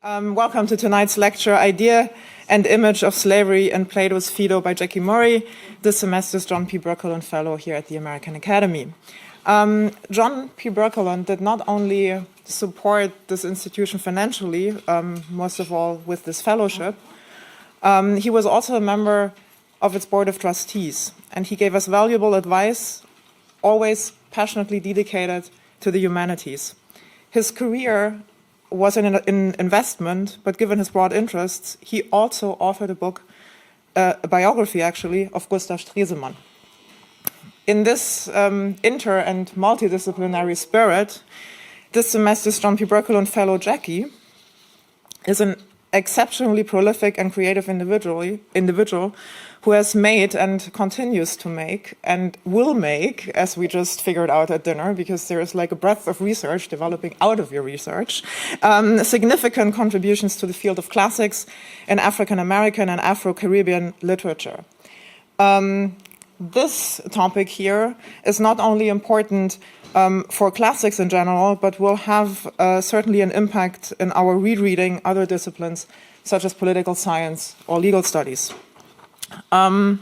Welcome to tonight's lecture, Idea and Image of Slavery in Plato's Phaedo by Jackie Murray, this semester's John P. Berkowitz Fellow here at the American Academy. John P. Berkowitz did not only support this institution financially, most of all with this fellowship, he was also a member of its board of trustees, and he gave us valuable advice, always passionately dedicated to the humanities. His career was in investment, but given his broad interests, he also authored a book, a biography actually, of Gustav Stresemann. In this inter- and multidisciplinary spirit, this semester's John P. Berkowitz Fellow Jackie is an exceptionally prolific and creative individual who has made and continues to make and will make, as we just figured out at dinner, because there is like a breadth of research developing out of your research, significant contributions to the field of classics in African American and Afro-Caribbean literature. This topic here is not only important for classics in general, but will have certainly an impact in our rereading other disciplines such as political science or legal studies. Many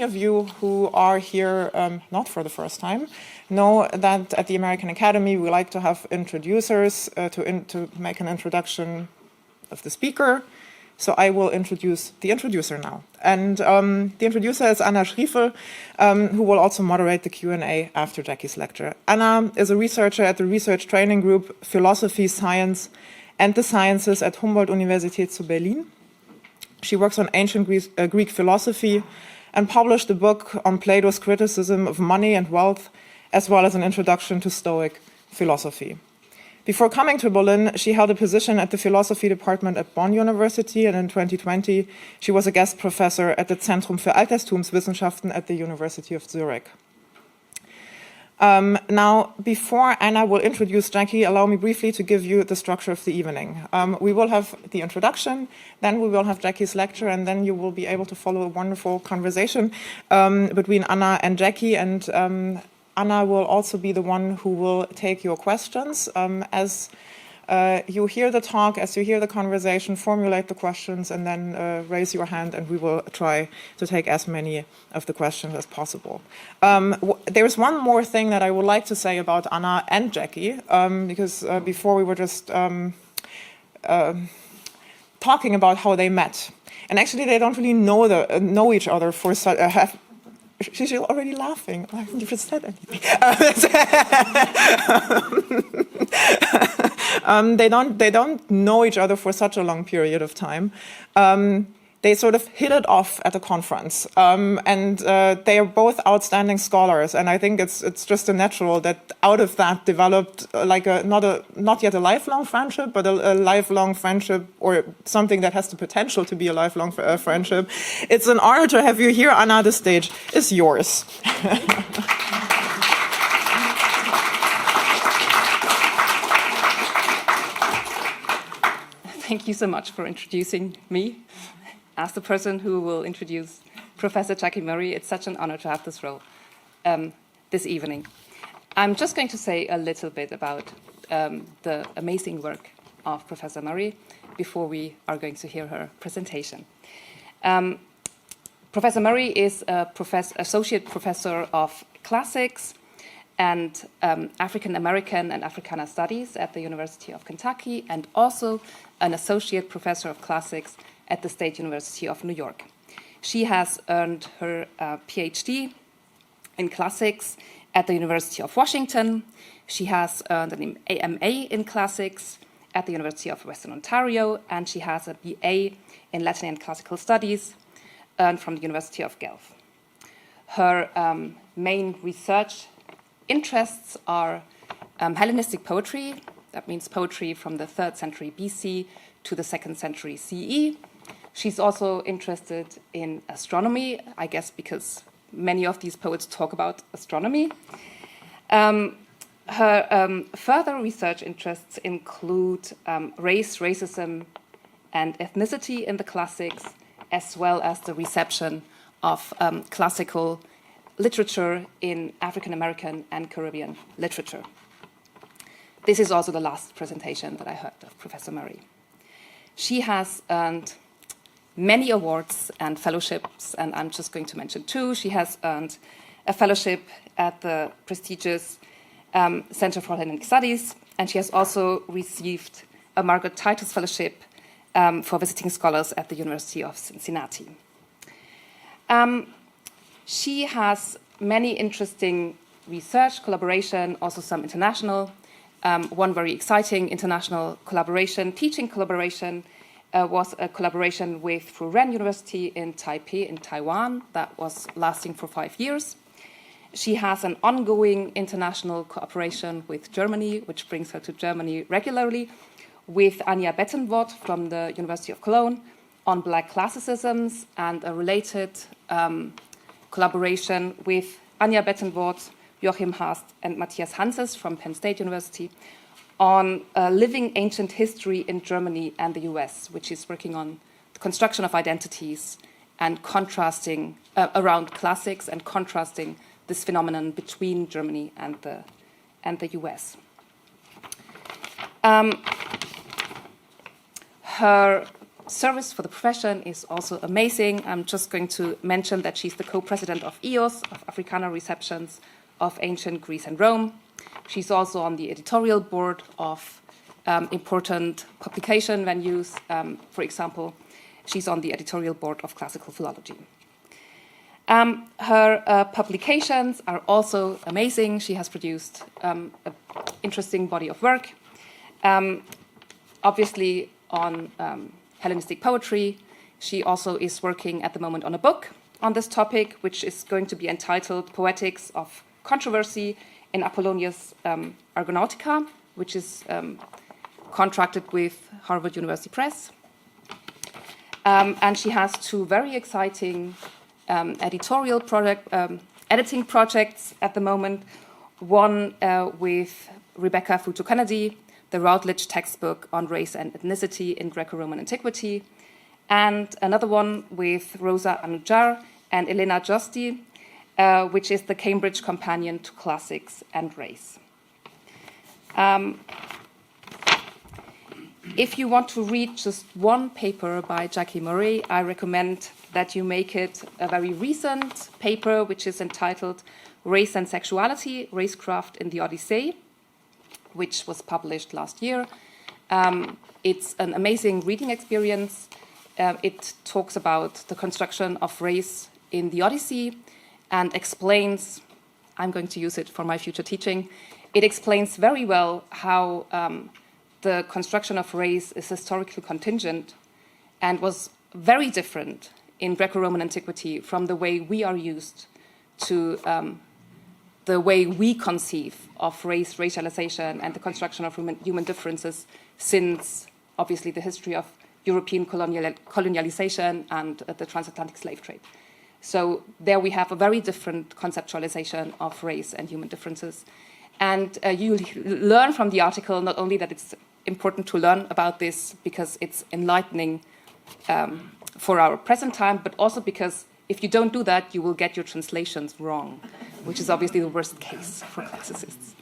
of you who are here not for the first time know that at the American Academy we like to have introducers to make an introduction of the speaker. So I will introduce the introducer now. And the introducer is Anna Schriefel, who will also moderate the Q&A after Jackie's lecture. Anna is a researcher at the research training group Philosophy, Science and the Sciences at Humboldt-Universität zu Berlin. She works on ancient Greek philosophy and published a book on Plato's criticism of money and wealth, as well as an introduction to Stoic philosophy. Before coming to Berlin, she held a position at the philosophy department at Bonn University, and in 2020, she was a guest professor at the Zentrum für Altertumswissenschaften at the University of Zurich. Now, before Anna will introduce Jackie, allow me briefly to give you the structure of the evening. We will have the introduction, then we will have Jackie's lecture, and then you will be able to follow a wonderful conversation between Anna and Jackie. And Anna will also be the one who will take your questions. As you hear the talk, as you hear the conversation, formulate the questions and then raise your hand, and we will try to take as many of the questions as possible. There's one more thing that I would like to say about Anna and Jackie, because before we were just talking about how they met. And actually they don't really know each other for She's already laughing. I haven't even said anything. They don't know each other for such a long period of time. They sort of hit it off at a conference, and they are both outstanding scholars. And I think it's just a natural that out of that developed like not yet a lifelong friendship, but a lifelong friendship, or something that has the potential to be a lifelong friendship. It's an honor to have you here, Anna. The stage is yours. Thank you so much for introducing me. As the person who will introduce Professor Jackie Murray, it's such an honor to have this role this evening. I'm just going to say a little bit about the amazing work of Professor Murray before we are going to hear her presentation. Professor Murray is associate professor of classics and African American and Africana studies at the University of Kentucky, and also an associate professor of classics at the State University of New York. She has earned her PhD in classics at the University of Washington. She has earned an AMA in classics at the University of Western Ontario, and she has a BA in Latin and Classical Studies earned from the University of Guelph. Her main research interests are Hellenistic poetry, that means poetry from the 3rd century BC to the 2nd century CE. She's also interested in astronomy, I guess because many of these poets talk about astronomy. Her further research interests include race, racism, and ethnicity in the classics, as well as the reception of classical literature in African American and Caribbean literature. this is also the last presentation that I heard of Professor Murray. She has earned many awards and fellowships, and I'm just going to mention two. She has earned a fellowship at the prestigious Center for Hellenic Studies, and she has also received a Margaret Titus Fellowship for visiting scholars at the University of Cincinnati. She has many interesting research collaboration, also some international. One very exciting international collaboration, teaching collaboration, was a collaboration with Furen University in Taipei in Taiwan that was lasting for 5 years. She has an ongoing international cooperation with Germany, which brings her to Germany regularly, with Anja Bettenwood from the University of Cologne on Black classicisms, and a related collaboration with Anja Bettenwood, Joachim Haast, and Matthias Hanses from Penn State University on living ancient history in Germany and the US, which is working on the construction of identities and contrasting around classics and contrasting this phenomenon between Germany and the US. Her service for the profession is also amazing. I'm just going to mention that she's the co-president of EOS, of Africana Receptions of Ancient Greece and Rome. She's also on the editorial board of important publication venues. For example, she's on the editorial board of Classical Philology. Her publications are also amazing. She has produced an interesting body of work, obviously on Hellenistic poetry. She also is working at the moment on a book on this topic, which is going to be entitled Poetics of Controversy in Apollonius Argonautica, which is contracted with Harvard University Press. And she has two very exciting editing projects at the moment. One with Rebecca Futo Kennedy, the Routledge textbook on race and ethnicity in Greco-Roman antiquity, and another one with Rosa Anujar and Elena Josti, which is the Cambridge Companion to Classics and Race. If you want to read just one paper by Jackie Murray, I recommend that you make it a very recent paper, which is entitled Race and Sexuality, Racecraft in the Odyssey, which was published last year. It's an amazing reading experience. It talks about the construction of race in the Odyssey and explains, I'm going to use it for my future teaching, it explains very well how the construction of race is historically contingent and was very different in Greco-Roman antiquity from the way we are used to the way we conceive of race, racialization, and the construction of human differences since, obviously, the history of European colonialization and the transatlantic slave trade. So there we have a very different conceptualization of race and human differences. And you learn from the article not only that it's important to learn about this because it's enlightening for our present time, but also because if you don't do that, you will get your translations wrong, which is obviously the worst case for classicists.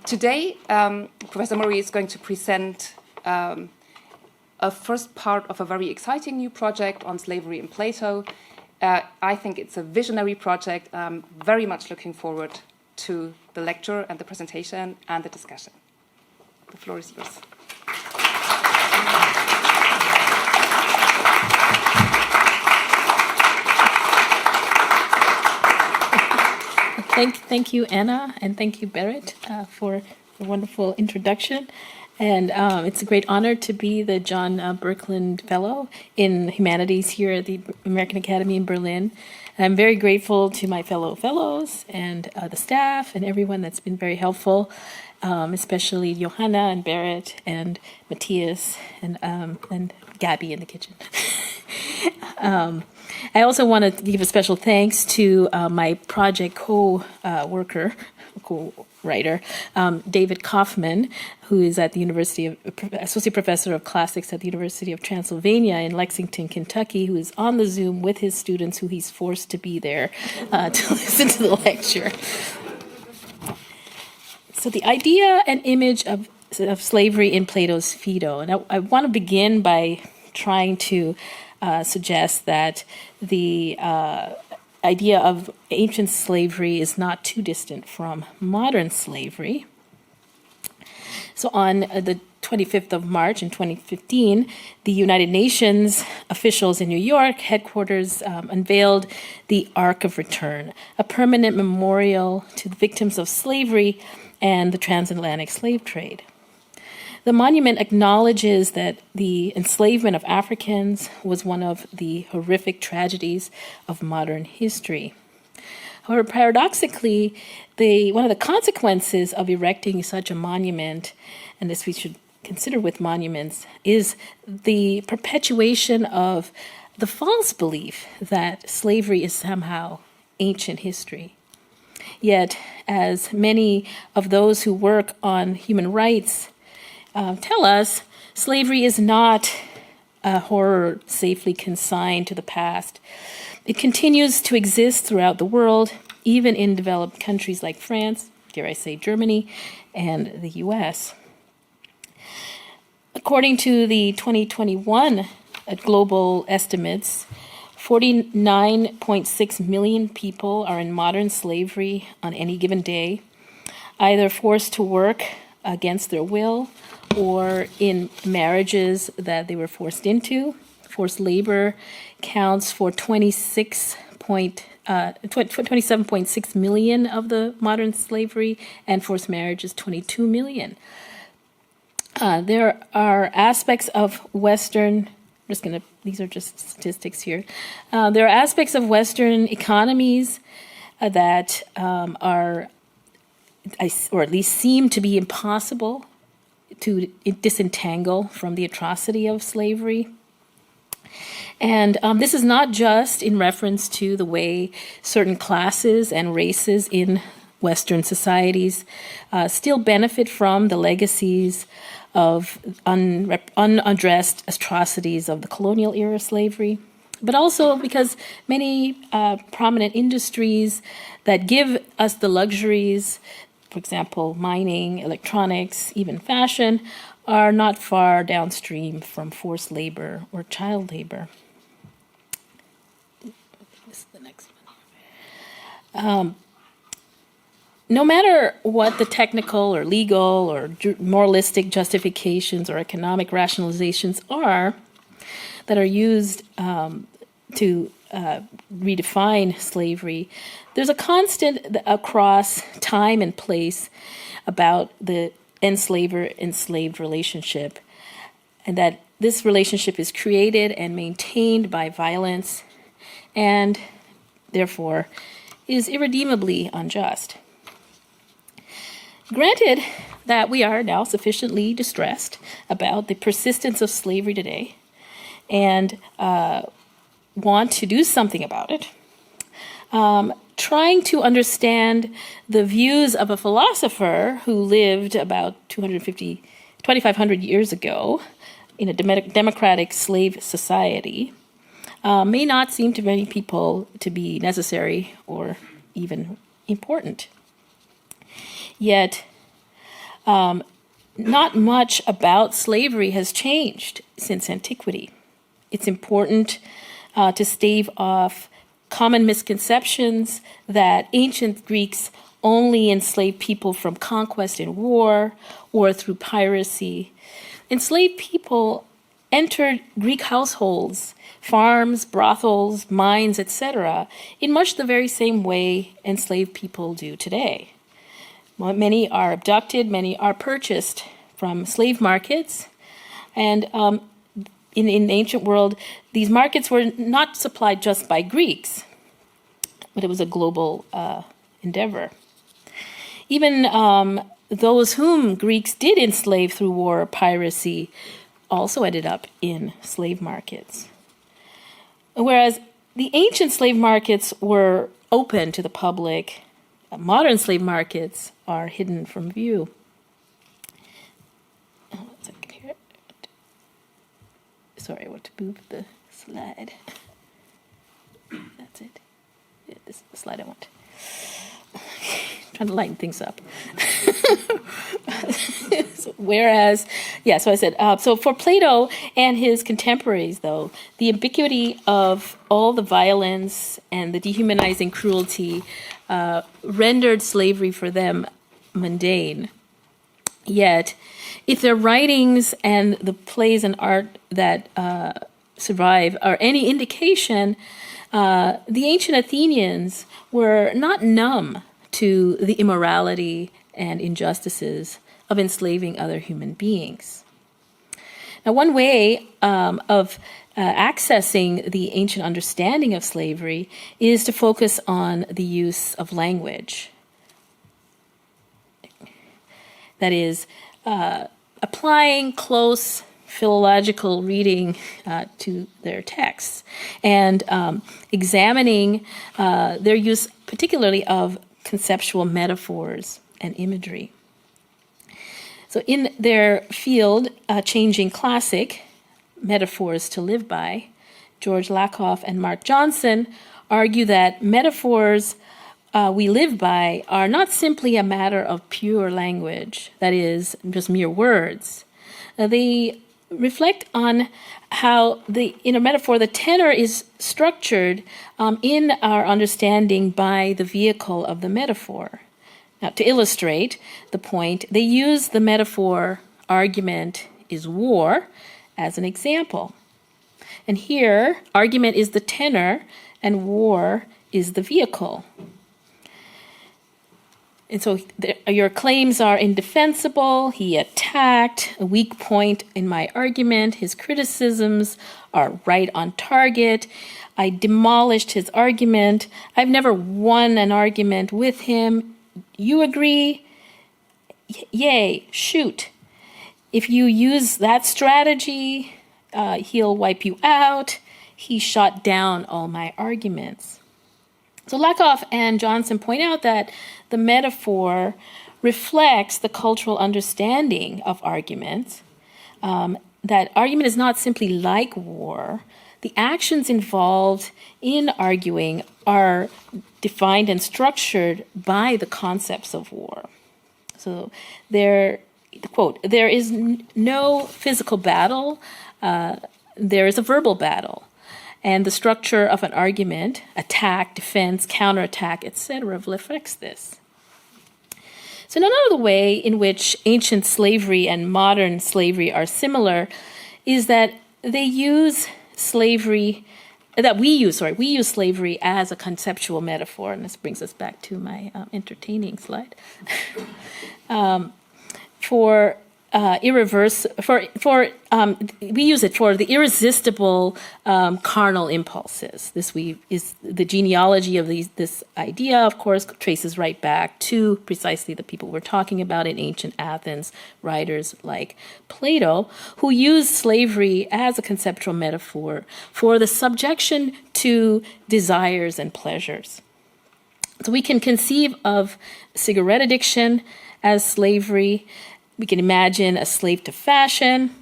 Today, Professor Murray is going to present a first part of a very exciting new project on slavery in Plato. I think it's a visionary project. I'm very much looking forward to the lecture and the presentation and the discussion. The floor is yours. Thank you, Anna, and thank you, Berit, for the wonderful introduction. And it's a great honor to be the John Birkeland Fellow in Humanities here at the American Academy in Berlin. And I'm very grateful to my fellow fellows and the staff and everyone that's been very helpful, especially Johanna and Berit and Matthias and Gabby in the kitchen. I also want to give a special thanks to my project co-writer, David Kaufman, who is at the University of Associate Professor of Classics at the University of Transylvania in Lexington, Kentucky, who is on the Zoom with his students, who he's forced to be there to listen to the lecture. So the idea and image of slavery in Plato's Phaedo. And I want to begin by trying to suggest that the idea of ancient slavery is not too distant from modern slavery. So on the 25th of March in 2015, the United Nations officials in New York headquarters unveiled the Ark of Return, a permanent memorial to the victims of slavery and the transatlantic slave trade. The monument acknowledges that the enslavement of Africans was one of the horrific tragedies of modern history. However, paradoxically, one of the consequences of erecting such a monument, and this we should consider with monuments, is the perpetuation of the false belief that slavery is somehow ancient history. Yet, as many of those who work on human rights tell us, slavery is not a horror safely consigned to the past. It continues to exist throughout the world, even in developed countries like France, dare I say Germany, and the US. According to the 2021 global estimates, 49.6 million people are in modern slavery on any given day, either forced to work against their will or in marriages that they were forced into. Forced labor counts for 27.6 million of the modern slavery, and forced marriage is 22 million. There are aspects of Western, these are just statistics here. There are aspects of Western economies that are, or at least seem to be impossible to disentangle from the atrocity of slavery. And this is not just in reference to the way certain classes and races in Western societies still benefit from the legacies of unaddressed atrocities of the colonial era slavery, but also because many prominent industries that give us the luxuries, for example, mining, electronics, even fashion, are not far downstream from forced labor or child labor. This is the next one. No matter what the technical or legal or moralistic justifications or economic rationalizations are that are used to redefine slavery, there's a constant across time and place about the enslaver-enslaved relationship, and that this relationship is created and maintained by violence and therefore is irredeemably unjust. Granted that we are now sufficiently distressed about the persistence of slavery today and want to do something about it, trying to understand the views of a philosopher who lived about 2,500 years ago in a democratic slave society may not seem to many people to be necessary or even important. Yet, not much about slavery has changed since antiquity. It's important to stave off common misconceptions that ancient Greeks only enslaved people from conquest and war or through piracy. Enslaved people entered Greek households, farms, brothels, mines, etc., in much the very same way enslaved people do today. Many are abducted, many are purchased from slave markets, and in the ancient world, these markets were not supplied just by Greeks, but it was a global endeavor. Even those whom Greeks did enslave through war or piracy also ended up in slave markets. Whereas the ancient slave markets were open to the public, modern slave markets are hidden from view. Sorry, I want to move the slide. That's it. Yeah, this is the slide I want. Trying to lighten things up. Whereas, so I said, so for Plato and his contemporaries, though, the ambiguity of all the violence and the dehumanizing cruelty rendered slavery for them mundane. Yet, if their writings and the plays and art that survive are any indication, the ancient Athenians were not numb to the immorality and injustices of enslaving other human beings. Now, one way of accessing the ancient understanding of slavery is to focus on the use of language. That is, applying close philological reading to their texts and examining their use particularly of conceptual metaphors and imagery. So in their field, Changing Classic, Metaphors to Live By, George Lakoff and Mark Johnson argue that metaphors we live by are not simply a matter of pure language, that is, just mere words. They reflect on how in a metaphor, the tenor is structured in our understanding by the vehicle of the metaphor. Now, to illustrate the point, they use the metaphor argument is war as an example. And here, argument is the tenor and war is the vehicle. And so your claims are indefensible. He attacked a weak point in my argument. His criticisms are right on target. I demolished his argument. I've never won an argument with him. You agree? Yay, shoot. If you use that strategy, he'll wipe you out. He shot down all my arguments. So Lakoff and Johnson point out that the metaphor reflects the cultural understanding of arguments, that argument is not simply like war. The actions involved in arguing are defined and structured by the concepts of war. So quote, there is no physical battle, there is a verbal battle. And the structure of an argument, attack, defense, counterattack, etc., reflects this. So another way in which ancient slavery and modern slavery are similar is that we use slavery as a conceptual metaphor, and this brings us back to my entertaining slide. We use it for the irresistible carnal impulses. This is the genealogy of this idea, of course, traces right back to precisely the people we're talking about in ancient Athens, writers like Plato, who used slavery as a conceptual metaphor for the subjection to desires and pleasures. So we can conceive of cigarette addiction as slavery. We can imagine a slave to fashion.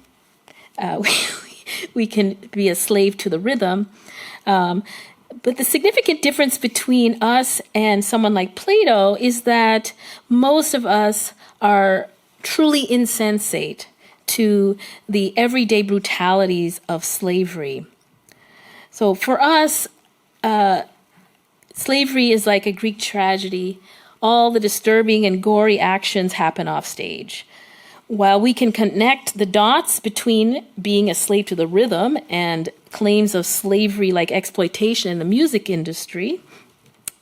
We can be a slave to the rhythm. But the significant difference between us and someone like Plato is that most of us are truly insensate to the everyday brutalities of slavery. So for us, slavery is like a Greek tragedy. All the disturbing and gory actions happen off stage. While we can connect the dots between being a slave to the rhythm and claims of slavery like exploitation in the music industry,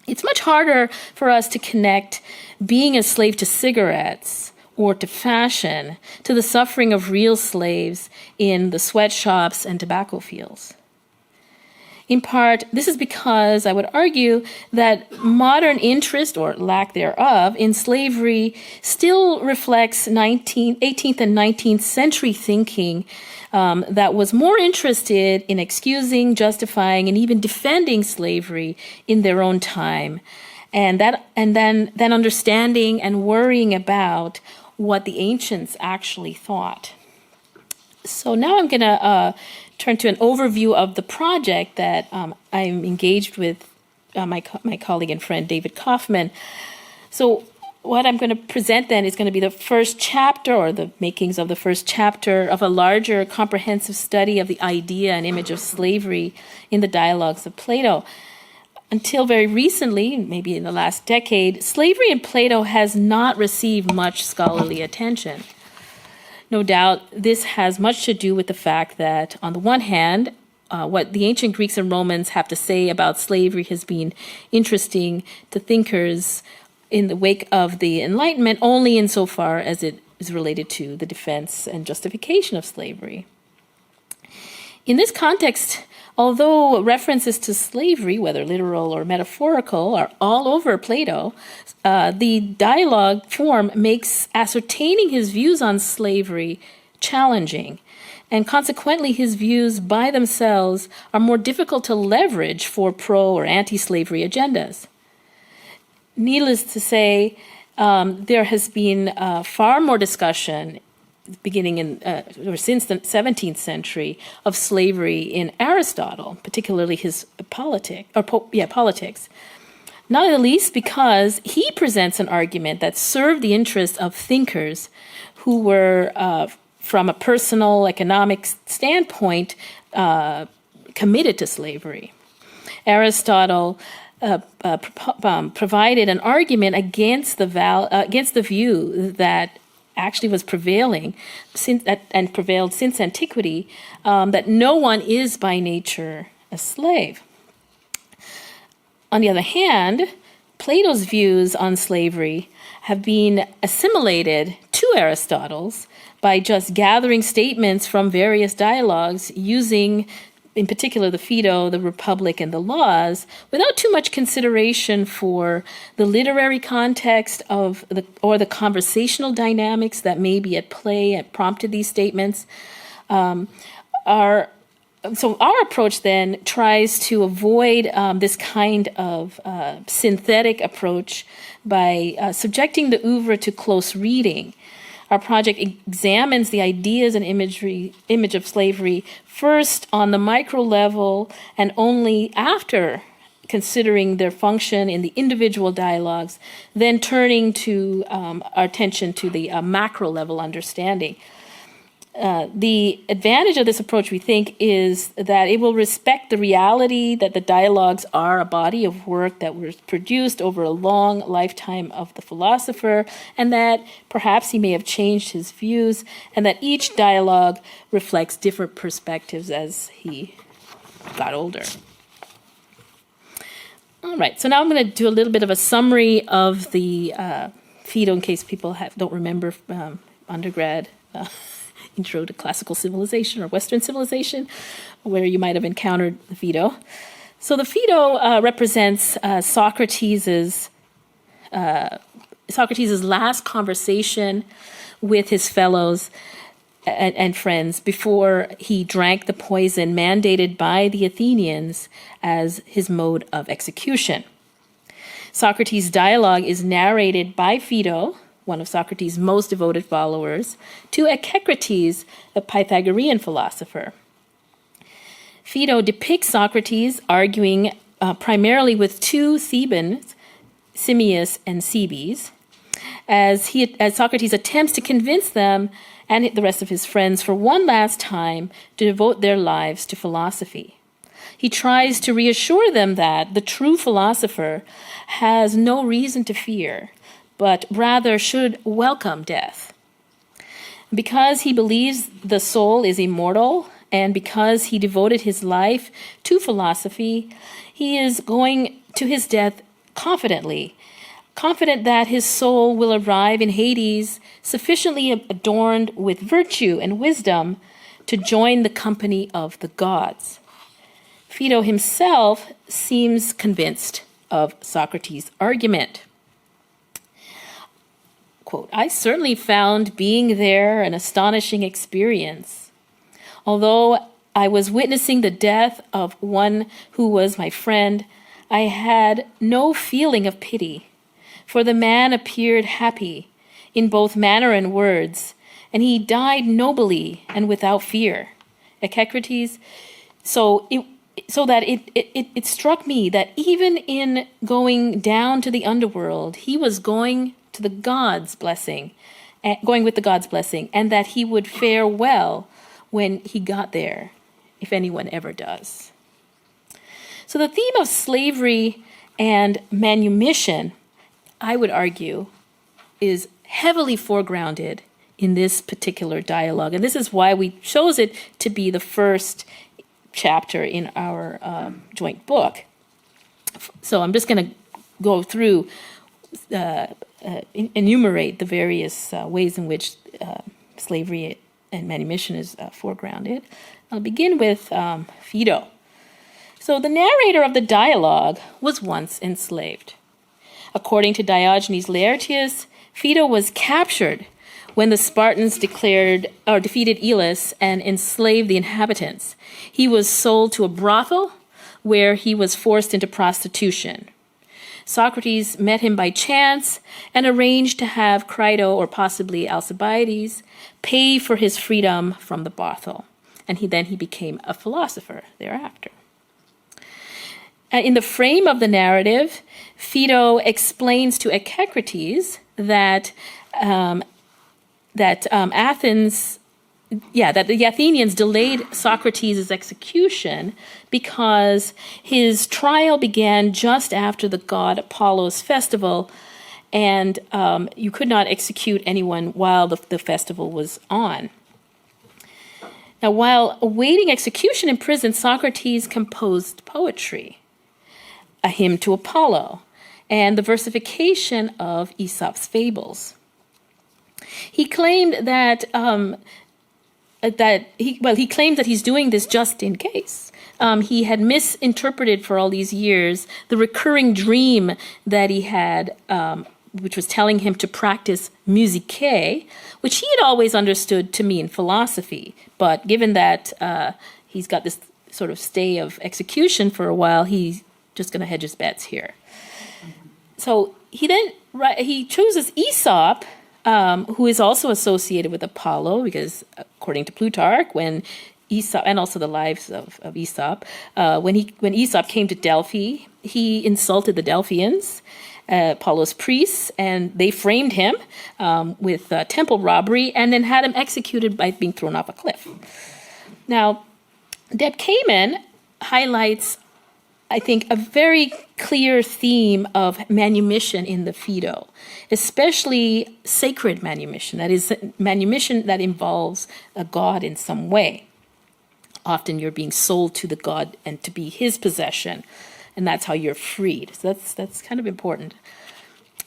it's much harder for us to connect being a slave to cigarettes or to fashion to the suffering of real slaves in the sweatshops and tobacco fields. In part, this is because I would argue that modern interest, or lack thereof, in slavery still reflects 18th and 19th century thinking that was more interested in excusing, justifying, and even defending slavery in their own time, and then understanding and worrying about what the ancients actually thought. So now I'm going to turn to an overview of the project that I'm engaged with my colleague and friend David Kaufman. So what I'm going to present then is going to be the first chapter, or the makings of the first chapter, of a larger comprehensive study of the idea and image of slavery in the dialogues of Plato. Until very recently, maybe in the last decade, slavery in Plato has not received much scholarly attention. No doubt this has much to do with the fact that, on the one hand, what the ancient Greeks and Romans have to say about slavery has been interesting to thinkers in the wake of the Enlightenment only insofar as it is related to the defense and justification of slavery. In this context, although references to slavery, whether literal or metaphorical, are all over Plato, the dialogue form makes ascertaining his views on slavery challenging, and consequently his views by themselves are more difficult to leverage for pro- or anti-slavery agendas. Needless to say, there has been far more discussion beginning in or since the 17th century of slavery in Aristotle, particularly his politics. Not the least because he presents an argument that served the interests of thinkers who were, from a personal economic standpoint, committed to slavery. Aristotle provided an argument against the view that actually was prevailing and prevailed since antiquity, that no one is by nature a slave. On the other hand, Plato's views on slavery have been assimilated to Aristotle's by just gathering statements from various dialogues using, in particular, the Phaedo, the Republic, and the Laws, without too much consideration for the literary context of the conversational dynamics that may be at play and prompted these statements. So our approach then tries to avoid this kind of synthetic approach by subjecting the oeuvre to close reading. Our project examines the ideas and image of slavery first on the micro level and only after considering their function in the individual dialogues, then turning to our attention to the macro level understanding. The advantage of this approach, we think, is that it will respect the reality that the dialogues are a body of work that was produced over a long lifetime of the philosopher, and that perhaps he may have changed his views, and that each dialogue reflects different perspectives as he got older. All right, so now I'm going to do a little bit of a summary of the Phaedo in case people don't remember undergrad Intro to Classical Civilization or Western Civilization, where you might have encountered the Phaedo. So the Phaedo represents Socrates' last conversation with his fellows and friends before he drank the poison mandated by the Athenians as his mode of execution. Socrates' dialogue is narrated by Phaedo, one of Socrates' most devoted followers, to Echecrates, a Pythagorean philosopher. Phaedo depicts Socrates arguing primarily with two Thebans, Simmias and Cebes, as Socrates attempts to convince them and the rest of his friends for one last time to devote their lives to philosophy. He tries to reassure them that the true philosopher has no reason to fear, but rather should welcome death. Because he believes the soul is immortal, and because he devoted his life to philosophy, he is going to his death confident that his soul will arrive in Hades sufficiently adorned with virtue and wisdom to join the company of the gods. Phaedo himself seems convinced of Socrates' argument. Quote, "I certainly found being there an astonishing experience. Although I was witnessing the death of one who was my friend, I had no feeling of pity, for the man appeared happy in both manner and words, and he died nobly and without fear." Echecrates, so that it struck me that even in going down to the underworld, he was going to to the God's blessing, going with the God's blessing, and that he would fare well when he got there, if anyone ever does. So the theme of slavery and manumission, I would argue, is heavily foregrounded in this particular dialogue. And this is why we chose it to be the first chapter in our joint book. So I'm just going to go through, enumerate the various ways in which slavery and manumission is foregrounded. I'll begin with Phaedo. So the narrator of the dialogue was once enslaved. According to Diogenes Laertius, Phaedo was captured when the Spartans defeated Elis and enslaved the inhabitants. He was sold to a brothel where he was forced into prostitution. Socrates met him by chance and arranged to have Crito, or possibly Alcibiades, pay for his freedom from the brothel. And he became a philosopher thereafter. In the frame of the narrative, Phaedo explains to Echecrates that the Athenians delayed Socrates' execution because his trial began just after the god Apollo's festival, and you could not execute anyone while the festival was on. Now, while awaiting execution in prison, Socrates composed poetry, a hymn to Apollo, and the versification of Aesop's fables. He claimed that he's doing this just in case. He had misinterpreted for all these years the recurring dream that he had, which was telling him to practice musicae, which he had always understood to mean philosophy. But given that he's got this sort of stay of execution for a while, he's just going to hedge his bets here. So he chooses Aesop, who is also associated with Apollo, because according to Plutarch, when Aesop, and also the lives of Aesop, when Aesop came to Delphi, he insulted the Delphians, Apollo's priests, and they framed him with temple robbery and then had him executed by being thrown off a cliff. Now, Deb-Kamen highlights, I think, a very clear theme of manumission in the Phaedo, especially sacred manumission, that is, manumission that involves a god in some way. Often you're being sold to the god and to be his possession, and that's how you're freed. So that's kind of important.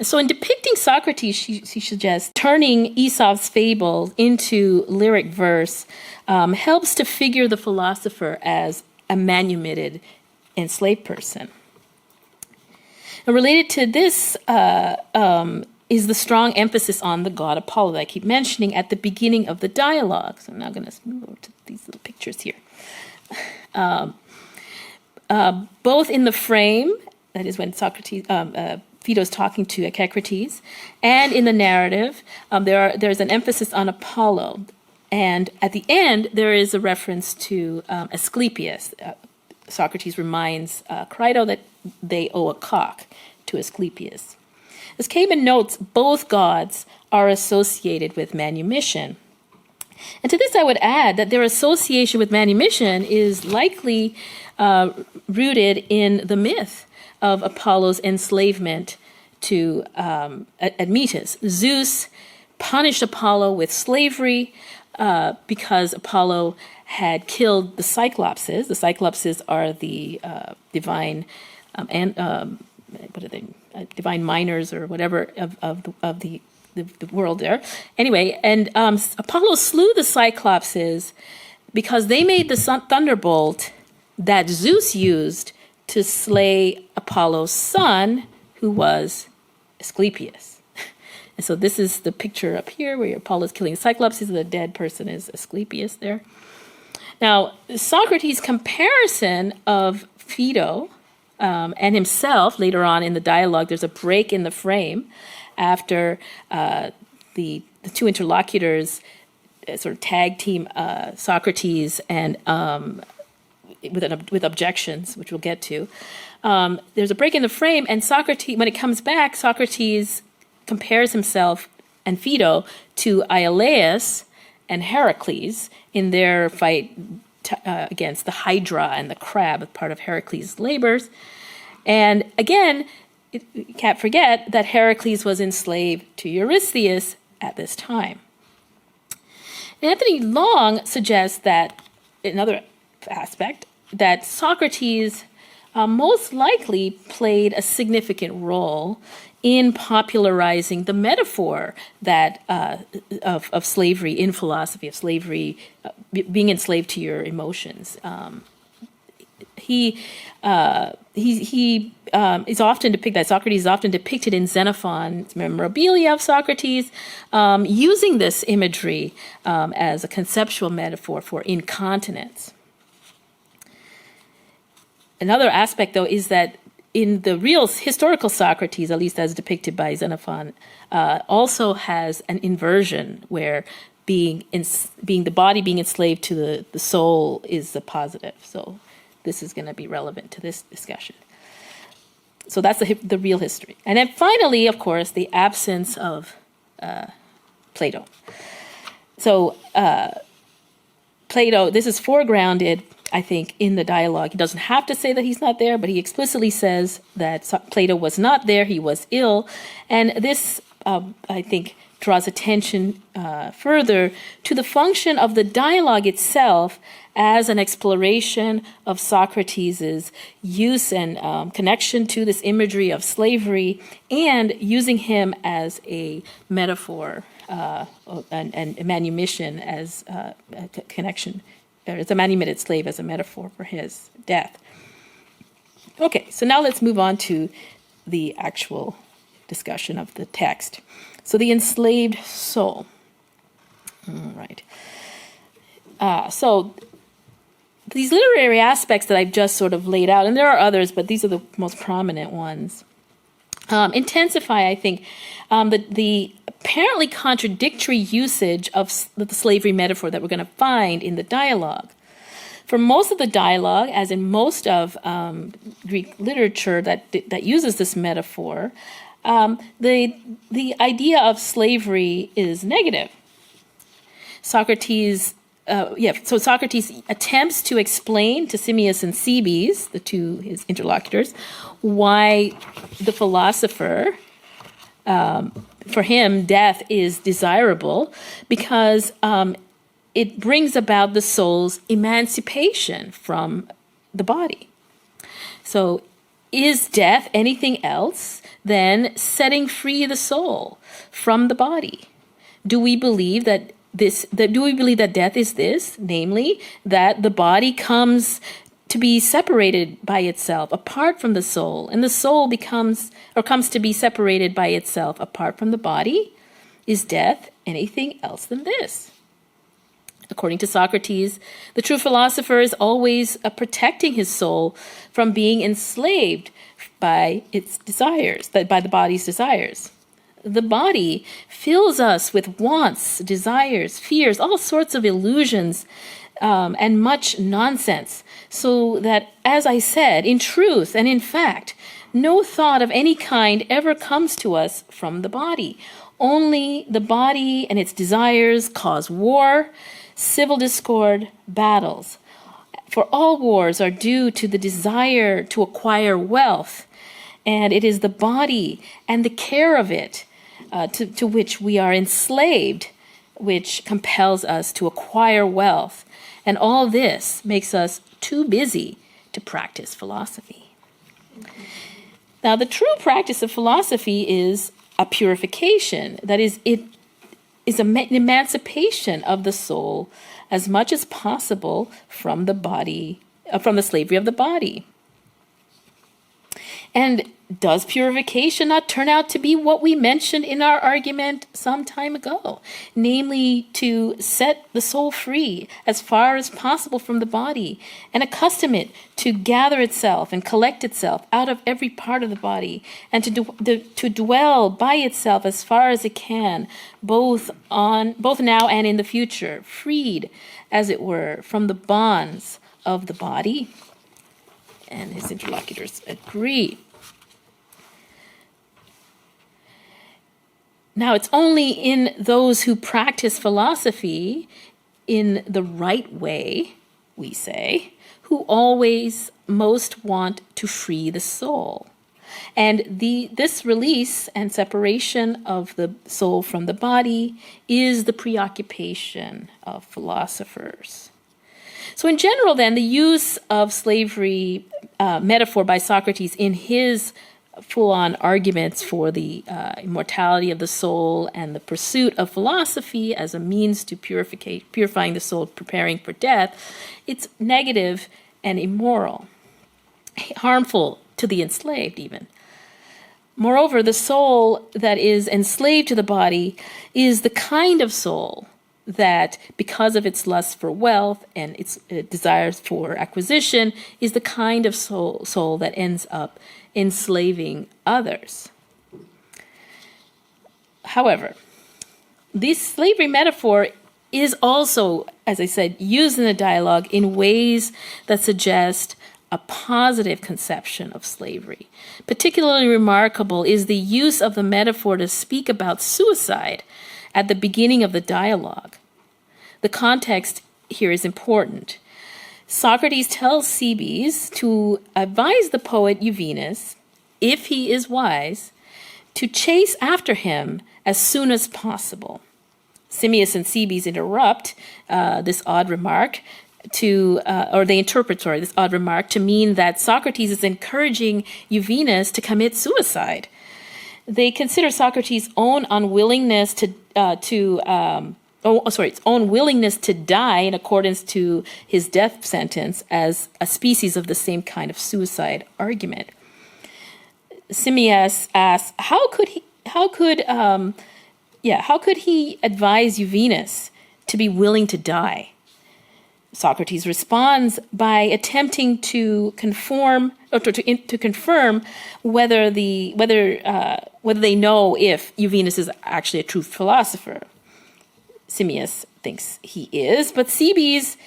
So in depicting Socrates, she suggests turning Aesop's fable into lyric verse helps to figure the philosopher as a manumitted enslaved person. And related to this is the strong emphasis on the god Apollo that I keep mentioning at the beginning of the dialogue. So I'm now going to move over to these little pictures here. Both in the frame, that is when Phaedo's talking to Echecrates, and in the narrative, there's an emphasis on Apollo. And at the end, there is a reference to Asclepius. Socrates reminds Crito that they owe a cock to Asclepius. As Kamen notes, both gods are associated with manumission. And to this I would add that their association with manumission is likely rooted in the myth of Apollo's enslavement to Admetus. Zeus punished Apollo with slavery because Apollo had killed the Cyclopses. The Cyclopses are the divine divine miners or whatever of the world there. Anyway, and Apollo slew the Cyclopses because they made the thunderbolt that Zeus used to slay Apollo's son, who was Asclepius. And so this is the picture up here where Apollo is killing the Cyclopses, and the dead person is Asclepius there. Now, Socrates' comparison of Phaedo and himself later on in the dialogue, there's a break in the frame after the two interlocutors sort of tag team Socrates and with objections, which we'll get to. There's a break in the frame, and Socrates, when it comes back, Socrates compares himself and Phaedo to Iolaus and Heracles in their fight against the Hydra and the crab, part of Heracles' labors. And again, you can't forget that Heracles was enslaved to Eurystheus at this time. Anthony Long suggests that, another aspect, that Socrates most likely played a significant role in popularizing the metaphor that of slavery in philosophy, of slavery, being enslaved to your emotions. He is often depicted, Socrates is often depicted in Xenophon's Memorabilia of Socrates, using this imagery as a conceptual metaphor for incontinence. Another aspect, though, is that in the real historical Socrates, at least as depicted by Xenophon, also has an inversion where being the body being enslaved to the soul is the positive. So this is going to be relevant to this discussion. So that's the real history. And then finally, of course, the absence of Plato. So Plato, this is foregrounded, I think, in the dialogue. He doesn't have to say that he's not there, but he explicitly says that Plato was not there, he was ill. And this, I think, draws attention further to the function of the dialogue itself as an exploration of Socrates' use and connection to this imagery of slavery, and using him as a metaphor and a manumission as a connection, or as a manumitted slave as a metaphor for his death. Okay, so now let's move on to the actual discussion of the text. So the enslaved soul. All right. So these literary aspects that I've just sort of laid out, and there are others, but these are the most prominent ones, intensify, I think, the apparently contradictory usage of the slavery metaphor that we're going to find in the dialogue. For most of the dialogue, as in most of Greek literature that uses this metaphor, the idea of slavery is negative. Socrates attempts to explain to Simmias and Cebes, his interlocutors, why the philosopher, for him, death is desirable because it brings about the soul's emancipation from the body. So is death anything else than setting free the soul from the body? Do we believe that death is this, namely that the body comes to be separated by itself apart from the soul, and the soul comes to be separated by itself apart from the body? Is death anything else than this? According to Socrates, the true philosopher is always protecting his soul from being enslaved by its desires, by the body's desires. The body fills us with wants, desires, fears, all sorts of illusions, and much nonsense. So that, as I said, in truth and in fact, no thought of any kind ever comes to us from the body. Only the body and its desires cause war, civil discord, battles. For all wars are due to the desire to acquire wealth, and it is the body and the care of it to which we are enslaved, which compels us to acquire wealth. And all this makes us too busy to practice philosophy. Now, the true practice of philosophy is a purification. That is, it is an emancipation of the soul as much as possible from the body, from the slavery of the body. And does purification not turn out to be what we mentioned in our argument some time ago? Namely, to set the soul free as far as possible from the body and accustom it to gather itself and collect itself out of every part of the body, and to dwell by itself as far as it can, both now and in the future, freed, as it were, from the bonds of the body? And his interlocutors agree. Now, it's only in those who practice philosophy in the right way, we say, who always most want to free the soul. And this release and separation of the soul from the body is the preoccupation of philosophers. So in general, then, the use of slavery metaphor by Socrates in his full-on arguments for the immortality of the soul and the pursuit of philosophy as a means to purifying the soul, preparing for death, it's negative and immoral, harmful to the enslaved even. Moreover, the soul that is enslaved to the body is the kind of soul that, because of its lust for wealth and its desires for acquisition, is the kind of soul that ends up enslaving others. However, this slavery metaphor is also, as I said, used in the dialogue in ways that suggest a positive conception of slavery. Particularly remarkable is the use of the metaphor to speak about suicide at the beginning of the dialogue. The context here is important. Socrates tells Cebes to advise the poet Euvenus, if he is wise, to chase after him as soon as possible. Simmias and Cebes interrupt this odd remark this odd remark to mean that Socrates is encouraging Euvenus to commit suicide. They consider Socrates' own unwillingness its own willingness to die in accordance to his death sentence as a species of the same kind of suicide argument. Simmias asks, how could he advise Euvenus to be willing to die? Socrates responds by attempting to confirm whether they know if Euvenus is actually a true philosopher. Simmias thinks he is, but Cebes'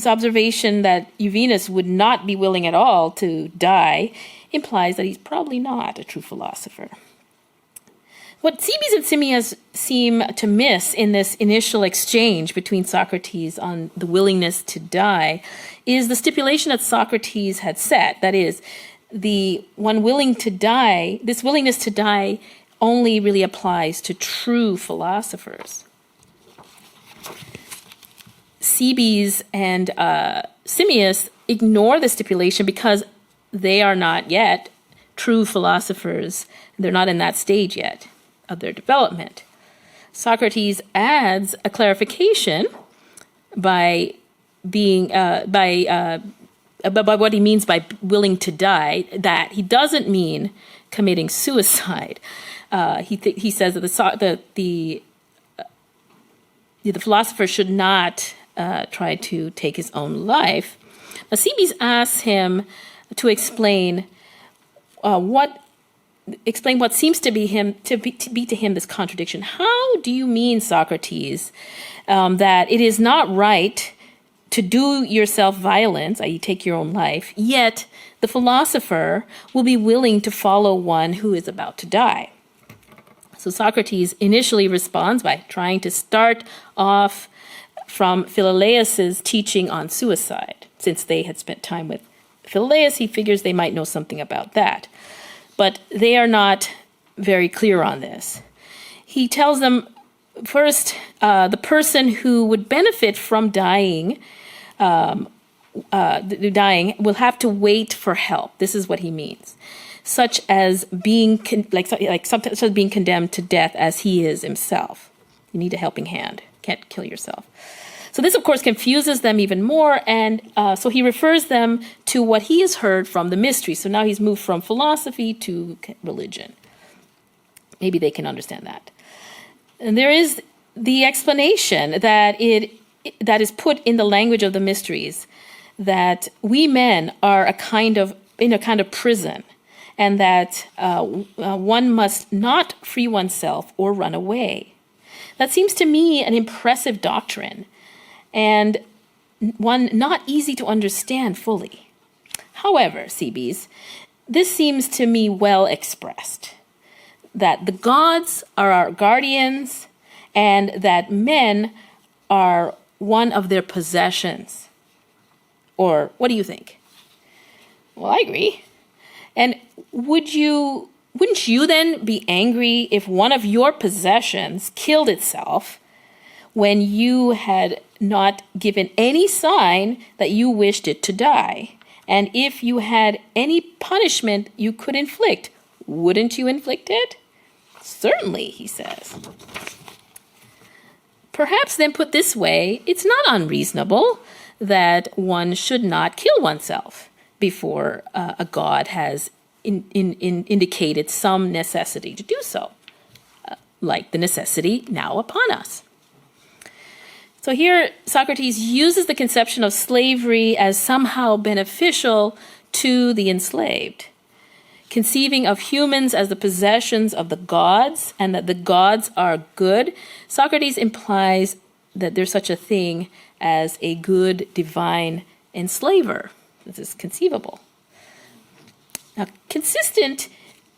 observation that Euvenus would not be willing at all to die implies that he's probably not a true philosopher. What Cebes and Simmias seem to miss in this initial exchange between Socrates on the willingness to die is the stipulation that Socrates had set. That is, this willingness to die only really applies to true philosophers. Cebes and Simmias ignore the stipulation because they are not yet true philosophers. They're not in that stage yet of their development. Socrates adds a clarification by what he means by willing to die, that he doesn't mean committing suicide. He says that the philosopher should not try to take his own life. Now, Cebes asks him to explain what seems to be to him this contradiction. How do you mean, Socrates, that it is not right to do yourself violence, i.e. take your own life, yet the philosopher will be willing to follow one who is about to die? So Socrates initially responds by trying to start off from Philolaus's teaching on suicide. Since they had spent time with Philolaus, he figures they might know something about that. But they are not very clear on this. He tells them, first, the person who would benefit from dying will have to wait for help. This is what he means, such as being such as being condemned to death as he is himself. You need a helping hand. Can't kill yourself. So this, of course, confuses them even more, and so he refers them to what he has heard from the mysteries. So now he's moved from philosophy to religion. Maybe they can understand that. And there is the explanation that is put in the language of the mysteries, that we men are in a kind of prison, and that one must not free oneself or run away. That seems to me an impressive doctrine, and one not easy to understand fully. However, Cebes, this seems to me well expressed. that the gods are our guardians and that men are one of their possessions. Or what do you think? Well, I agree. And wouldn't you then be angry if one of your possessions killed itself when you had not given any sign that you wished it to die? And if you had any punishment you could inflict, wouldn't you inflict it? Certainly, he says. Perhaps then put this way, it's not unreasonable that one should not kill oneself before a god has indicated some necessity to do so, like the necessity now upon us. So here, Socrates uses the conception of slavery as somehow beneficial to the enslaved, conceiving of humans as the possessions of the gods and that the gods are good. Socrates implies that there's such a thing as a good divine enslaver. This is conceivable. Now, consistent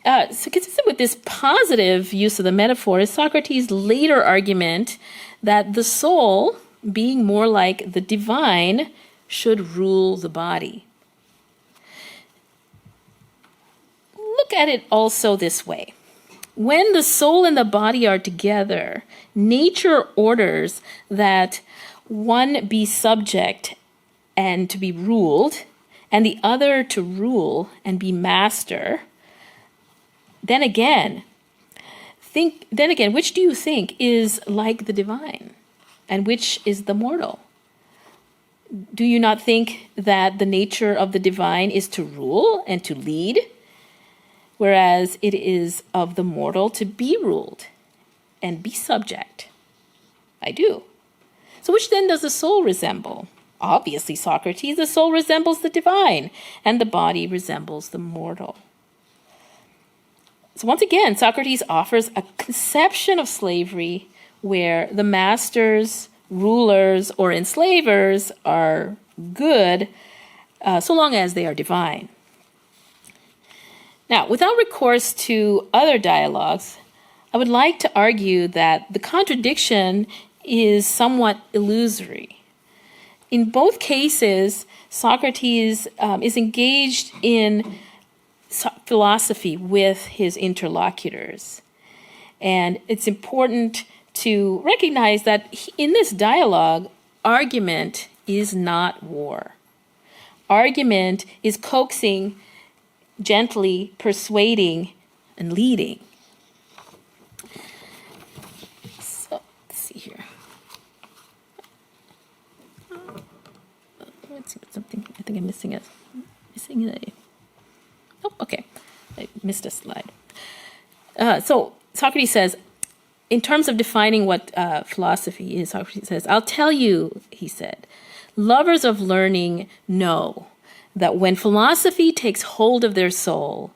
with this positive use of the metaphor is Socrates' later argument that the soul, being more like the divine, should rule the body. Look at it also this way. When the soul and the body are together, nature orders that one be subject and to be ruled, and the other to rule and be master. Then again, which do you think is like the divine, and which is the mortal? Do you not think that the nature of the divine is to rule and to lead, whereas it is of the mortal to be ruled and be subject? I do. So which then does the soul resemble? Obviously, Socrates, the soul resembles the divine, and the body resembles the mortal. So once again, Socrates offers a conception of slavery where the masters, rulers, or enslavers are good, so long as they are divine. Now, without recourse to other dialogues, I would like to argue that the contradiction is somewhat illusory. In both cases, Socrates is engaged in philosophy with his interlocutors. And it's important to recognize that in this dialogue, argument is not war. Argument is coaxing, gently persuading, and leading. So, let's see here. Let's see something. I think I'm missing a. Oh, okay. I missed a slide. So Socrates says, in terms of defining what philosophy is, Socrates says, I'll tell you, he said, lovers of learning know that when philosophy takes hold of their soul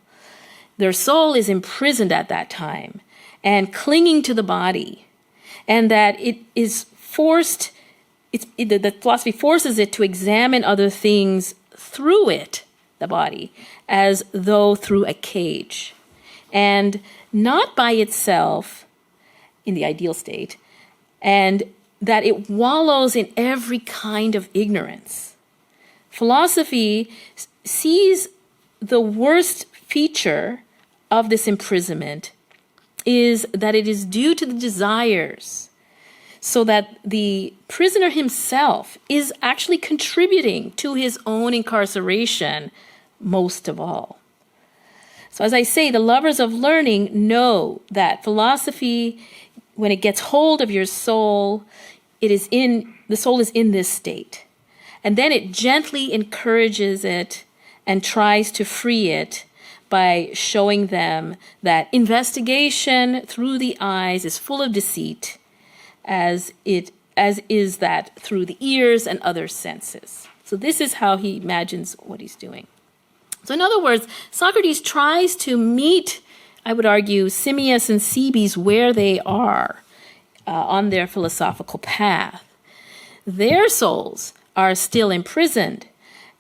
is imprisoned at that time and clinging to the body, and that it is forced, that philosophy forces it to examine other things through it, the body, as though through a cage, and not by itself in the ideal state, and that it wallows in every kind of ignorance. Philosophy sees the worst feature of this imprisonment is that it is due to the desires, so that the prisoner himself is actually contributing to his own incarceration most of all. So as I say, the lovers of learning know that philosophy, when it gets hold of your soul, the soul is in this state. And then it gently encourages it and tries to free it by showing them that investigation through the eyes is full of deceit, as is that through the ears and other senses. So this is how he imagines what he's doing. So in other words, Socrates tries to meet, I would argue, Simmias and Cebes where they are on their philosophical path. Their souls are still imprisoned,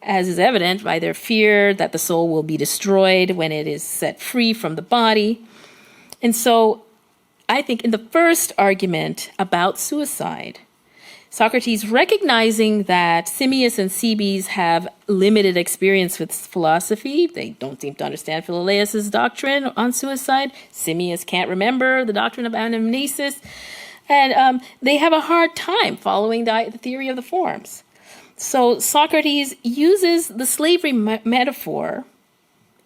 as is evident by their fear that the soul will be destroyed when it is set free from the body. And so I think in the first argument about suicide, Socrates, recognizing that Simmias and Cebes have limited experience with philosophy, they don't seem to understand Philolaus's doctrine on suicide. Simmias can't remember the doctrine of anamnesis, and they have a hard time following the theory of the forms. So Socrates uses the slavery metaphor,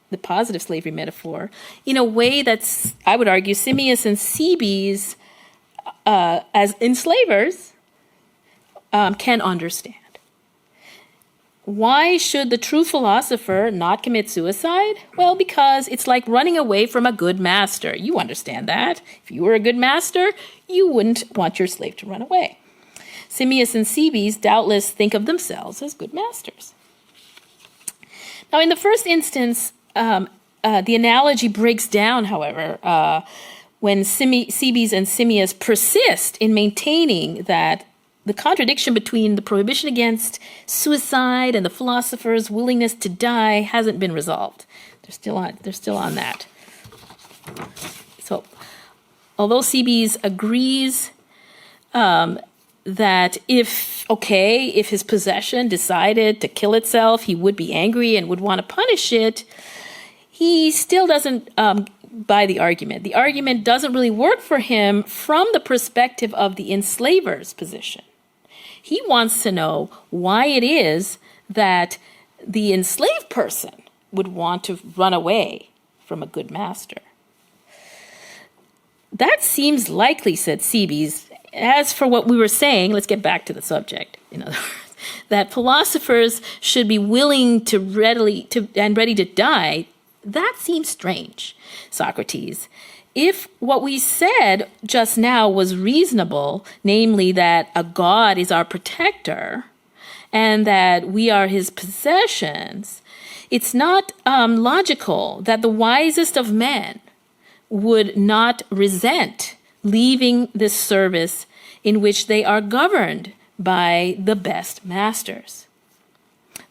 the positive slavery metaphor, in a way that's, I would argue, Simmias and Cebes, as enslavers, can understand. Why should the true philosopher not commit suicide? Well, because it's like running away from a good master. You understand that. If you were a good master, you wouldn't want your slave to run away. Simmias and Cebes doubtless think of themselves as good masters. Now, in the first instance, the analogy breaks down, however, when Cebes and Simmias persist in maintaining that the contradiction between the prohibition against suicide and the philosopher's willingness to die hasn't been resolved. They're still on that. So, although Cebes agrees that if his possession decided to kill itself, he would be angry and would want to punish it, he still doesn't buy the argument. The argument doesn't really work for him from the perspective of the enslaver's position. He wants to know why it is that the enslaved person would want to run away from a good master. That seems likely, said Cebes. As for what we were saying, let's get back to the subject. In other words, that philosophers should be willing to ready to die. That seems strange, Socrates. If what we said just now was reasonable, namely that a god is our protector and that we are his possessions, it's not logical that the wisest of men would not resent leaving this service in which they are governed by the best masters.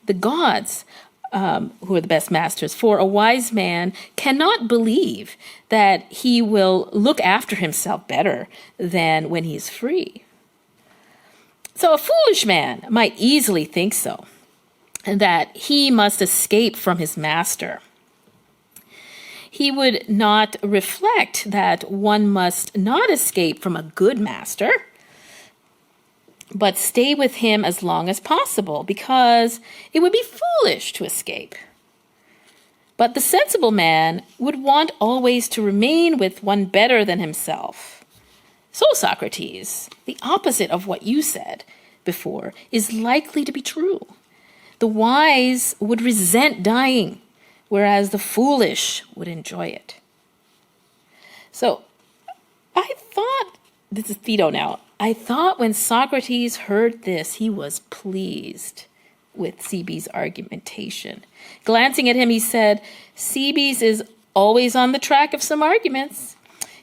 The gods, who are the best masters, for a wise man cannot believe that he will look after himself better than when he's free. So a foolish man might easily think so, and that he must escape from his master. He would not reflect that one must not escape from a good master, but stay with him as long as possible, because it would be foolish to escape. But the sensible man would want always to remain with one better than himself. So, Socrates, the opposite of what you said before is likely to be true. The wise would resent dying, whereas the foolish would enjoy it. So, I thought, this is Phaedo now, I thought when Socrates heard this, he was pleased with Cebes' argumentation. Glancing at him, he said, Cebes is always on the track of some arguments.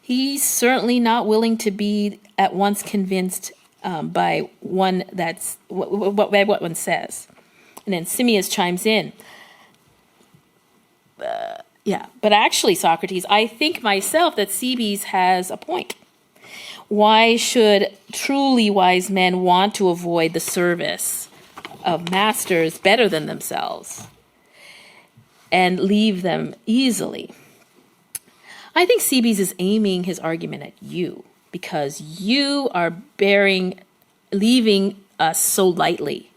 He's certainly not willing to be at once convinced by one that's what one says. And then Simmias chimes in. But actually, Socrates, I think myself that Cebes has a point. Why should truly wise men want to avoid the service of masters better than themselves and leave them easily? I think Cebes is aiming his argument at you because you are leaving us so lightly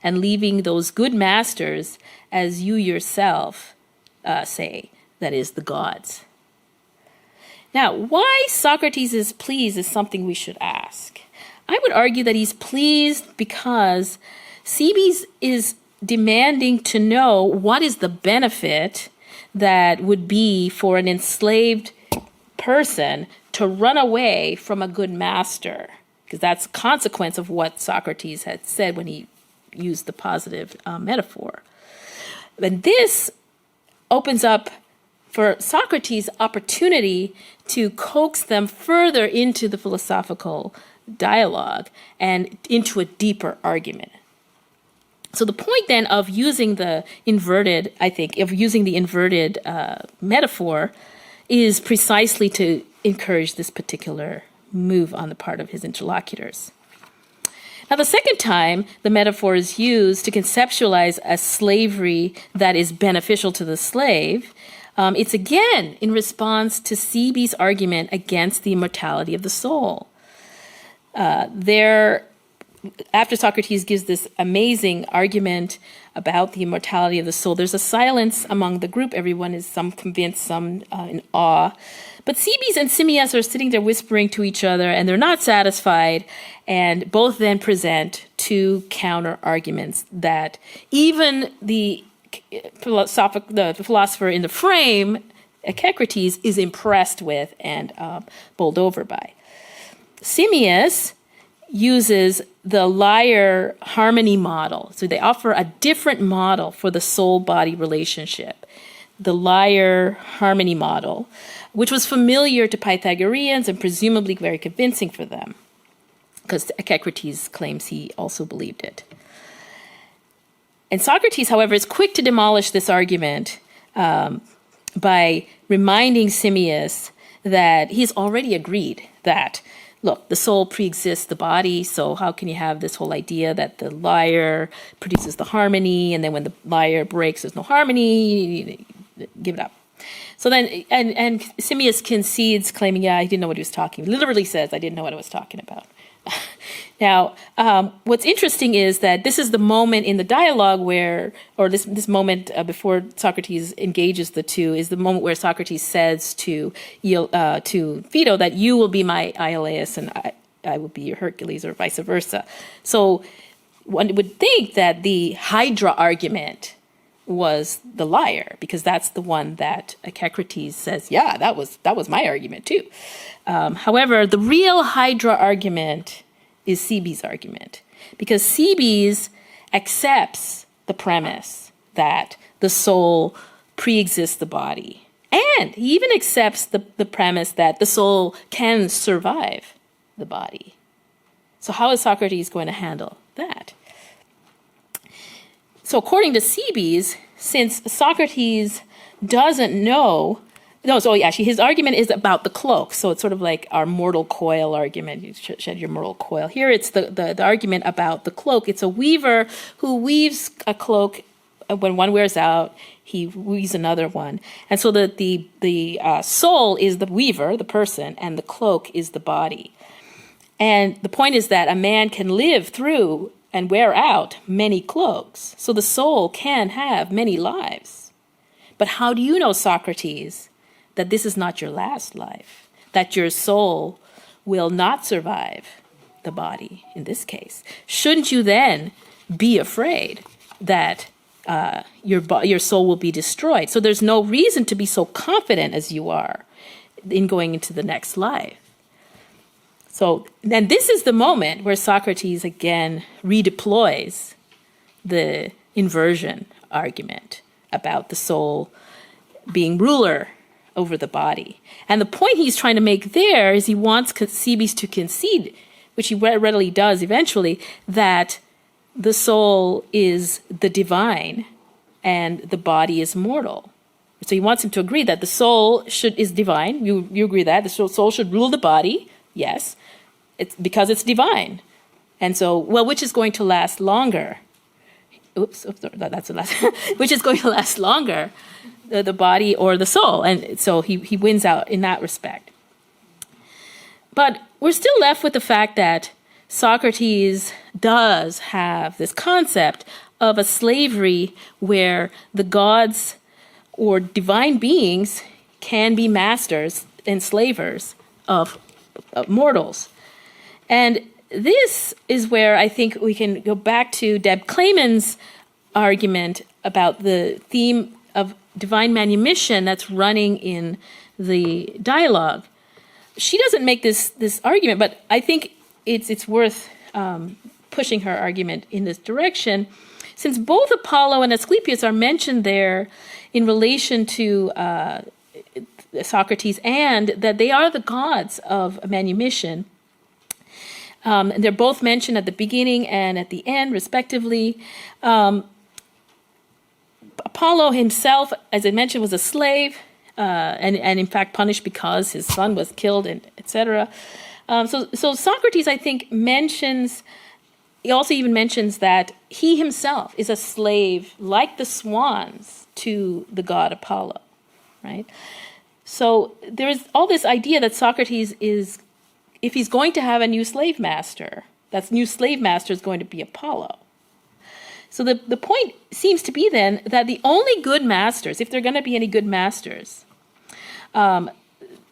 and leaving those good masters, as you yourself say, that is, the gods. Now, why Socrates is pleased is something we should ask. I would argue that he's pleased because Cebes is demanding to know what is the benefit that would be for an enslaved person to run away from a good master, because that's a consequence of what Socrates had said when he used the positive metaphor. And this opens up for Socrates opportunity to coax them further into the philosophical dialogue and into a deeper argument. So the point then of using the inverted, metaphor is precisely to encourage this particular move on the part of his interlocutors. Now, the second time the metaphor is used to conceptualize a slavery that is beneficial to the slave, it's again in response to Seebe's argument against the immortality of the soul. After Socrates gives this amazing argument about the immortality of the soul, there's a silence among the group. Everyone is some convinced, some in awe. But Cebes and Simmias are sitting there whispering to each other, and they're not satisfied. And both then present two counter arguments that even the philosopher in the frame, Socrates, is impressed with and bowled over by. Simmias uses the liar harmony model. So they offer a different model for the soul-body relationship, the liar harmony model, which was familiar to Pythagoreans and presumably very convincing for them, because Socrates claims he also believed it. And Socrates, however, is quick to demolish this argument by reminding Simmias that he's already agreed that, look, the soul preexists the body, so how can you have this whole idea that the lyre produces the harmony, and then when the lyre breaks, there's no harmony? Give it up. So then, and Simmias concedes, claiming, yeah, he didn't know what he was talking about. Literally says, I didn't know what I was talking about. Now, what's interesting is that this is the moment in the dialogue where, or this moment before Socrates engages the two, is the moment where Socrates says to Phaedo that you will be my Iolaus and I will be your Hercules, or vice versa. So one would think that the Hydra argument was the liar, because that's the one that Socrates says, yeah, that was my argument too. However, the real Hydra argument is Seebe's argument, because Seebe's accepts the premise that the soul preexists the body, and he even accepts the premise that the soul can survive the body. So how is Socrates going to handle that? So according to Seebe's, since Socrates doesn't know, actually his argument is about the cloak. So it's sort of like our mortal coil argument. You shed your mortal coil. Here it's the argument about the cloak. It's a weaver who weaves a cloak. When one wears out, he weaves another one. And so the soul is the weaver, the person, and the cloak is the body. And the point is that a man can live through and wear out many cloaks. So the soul can have many lives. But how do you know, Socrates, that this is not your last life, that your soul will not survive the body in this case? Shouldn't you then be afraid that your soul will be destroyed? So there's no reason to be so confident as you are in going into the next life. So then this is the moment where Socrates again redeploys the inversion argument about the soul being ruler over the body. And the point he's trying to make there is he wants Cebes to concede, which he readily does eventually, that the soul is the divine and the body is mortal. So he wants him to agree that the soul is divine. You agree that the soul should rule the body? Yes. It's because it's divine. And so, well, which is going to last longer? That's the last. Which is going to last longer, the body or the soul? And so he wins out in that respect. But we're still left with the fact that Socrates does have this concept of a slavery where the gods or divine beings can be masters and slavers of mortals. And this is where I think we can go back to Deb Clayman's argument about the theme of divine manumission that's running in the dialogue. She doesn't make this argument, but I think it's worth pushing her argument in this direction, since both Apollo and Asclepius are mentioned there in relation to Socrates, and that they are the gods of manumission. And they're both mentioned at the beginning and at the end, respectively. Apollo himself, as I mentioned, was a slave. and in fact punished because his son was killed, and etc. So Socrates, I think, he also even mentions that he himself is a slave, like the swans, to the god Apollo, right? So there is all this idea that Socrates is, if he's going to have a new slave master, that new slave master is going to be Apollo. So the point seems to be then that the only good masters, if there are going to be any good masters,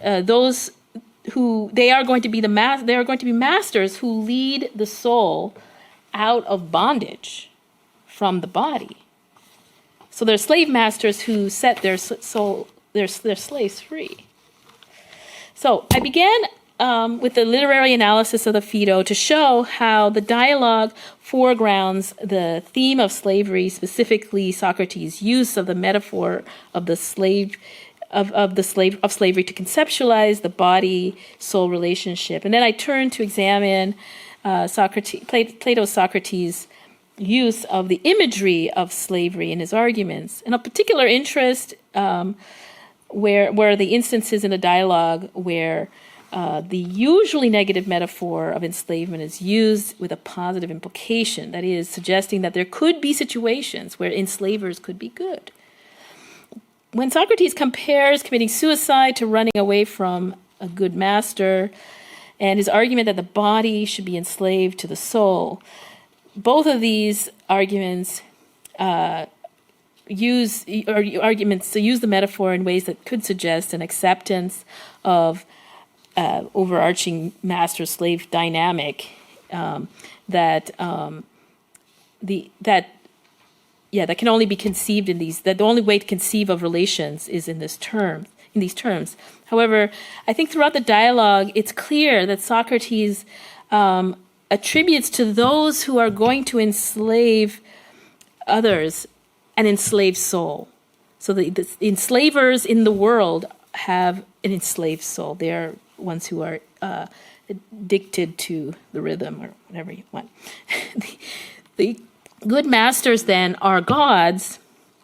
those who they are going to be masters who lead the soul out of bondage from the body. So they're slave masters who set their soul, their slaves free. So I began with the literary analysis of the Phaedo to show how the dialogue foregrounds the theme of slavery, specifically Socrates' use of the metaphor of the slave of slavery to conceptualize the body-soul relationship. And then I turned to examine Plato's Socrates' use of the imagery of slavery in his arguments. And of particular interest where the instances in the dialogue where the usually negative metaphor of enslavement is used with a positive implication, that is, suggesting that there could be situations where enslavers could be good. When Socrates compares committing suicide to running away from a good master, and his argument that the body should be enslaved to the soul, both of these arguments use the metaphor in ways that could suggest an acceptance of overarching master-slave dynamic that can only be conceived in these. That the only way to conceive of relations is in these terms. However, I think throughout the dialogue, it's clear that Socrates attributes to those who are going to enslave others an enslaved soul. So the enslavers in the world have an enslaved soul. They are ones who are addicted to the rhythm, or whatever you want. The good masters then are gods,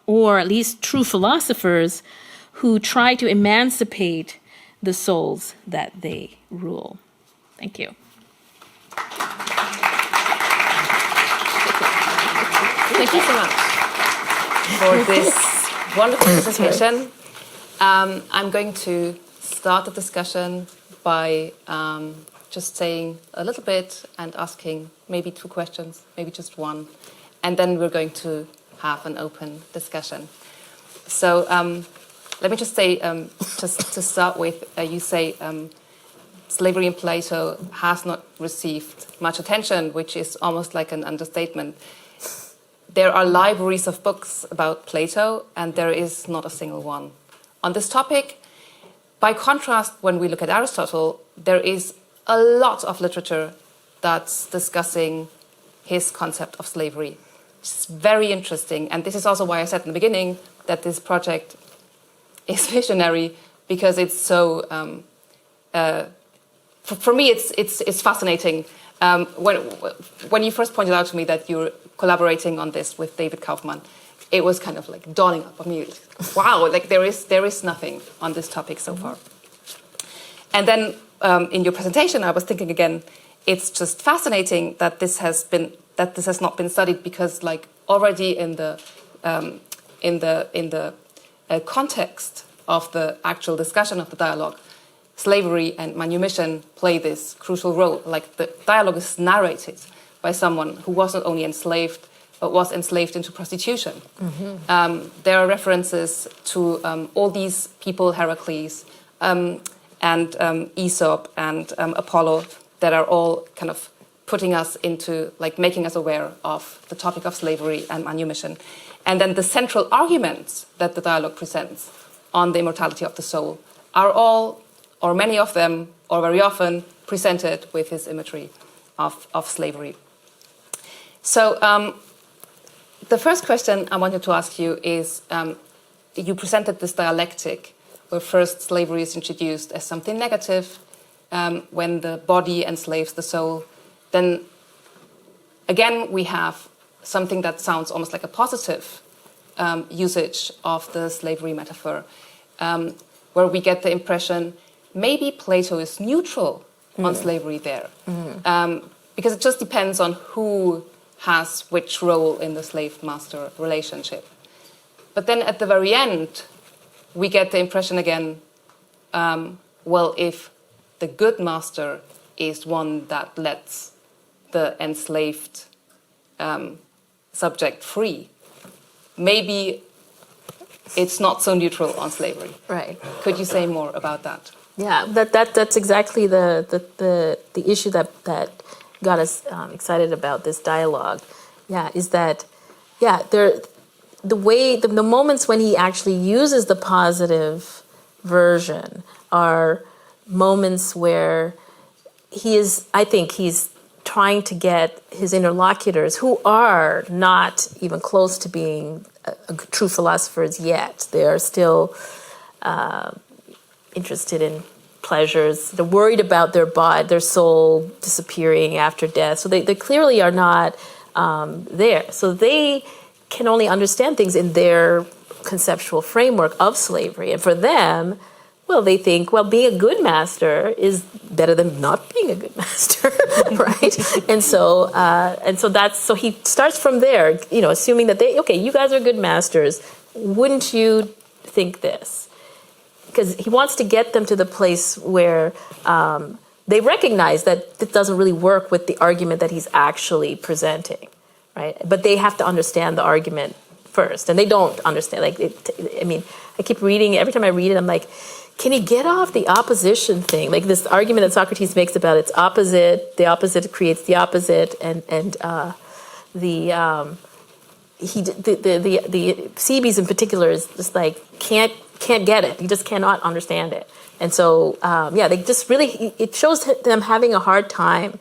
or at least true philosophers, who try to emancipate the souls that they rule. Thank you. Thank you so much for this wonderful presentation. I'm going to start the discussion by just saying a little bit and asking maybe 2 questions, maybe just one, and then we're going to have an open discussion. So let me just say, just to start with, you say slavery in Plato has not received much attention, which is almost like an understatement. There are libraries of books about Plato, and there is not a single one on this topic. By contrast, when we look at Aristotle, there is a lot of literature that's discussing his concept of slavery. It's very interesting, and this is also why I said in the beginning that this project is visionary, because it's so. For me, it's fascinating. When you first pointed out to me that you're collaborating on this with David Kaufman, it was kind of like dawning up on me. Wow, like there is nothing on this topic so far. And then in your presentation, I was thinking again, it's just fascinating that this has not been studied, because like already in the context of the actual discussion of the dialogue, slavery and manumission play this crucial role. Like the dialogue is narrated by someone who wasn't only enslaved, but was enslaved into prostitution. Mm-hmm. There are references to all these people, Heracles and Aesop and Apollo, that are all kind of putting us into, like, making us aware of the topic of slavery and manumission. And then the central arguments that the dialogue presents on the immortality of the soul are all, or many of them, or very often, presented with his imagery of slavery. So the first question I wanted to ask you is, you presented this dialectic where first slavery is introduced as something negative, when the body enslaves the soul. Then again, we have something that sounds almost like a positive usage of the slavery metaphor. where we get the impression maybe Plato is neutral on slavery there. Because it just depends on who has which role in the slave-master relationship. But then at the very end, we get the impression again, well, if the good master is one that lets the enslaved subject free, maybe it's not so neutral on slavery. Right. Could you say more about that? Yeah, that's exactly the issue that got us excited about this dialogue. Yeah, is that the moments when he actually uses the positive version are moments where I think he's trying to get his interlocutors, who are not even close to being true philosophers yet. They are still interested in pleasures. They're worried about their body, their soul disappearing after death. So they clearly are not there. So they can only understand things in their conceptual framework of slavery. And for them, well, they think, well, being a good master is better than not being a good master, right? And so he starts from there, assuming that you guys are good masters. Wouldn't you think this? Because he wants to get them to the place where they recognize that it doesn't really work with the argument that he's actually presenting, right? But they have to understand the argument first, and they don't understand. I keep reading. Every time I read it, I'm like, can you get off the opposition thing? Like this argument that Socrates makes about it's opposite, the opposite creates the opposite, and the Cebes in particular is just like can't get it. He just cannot understand it. And so they just really, it shows them having a hard time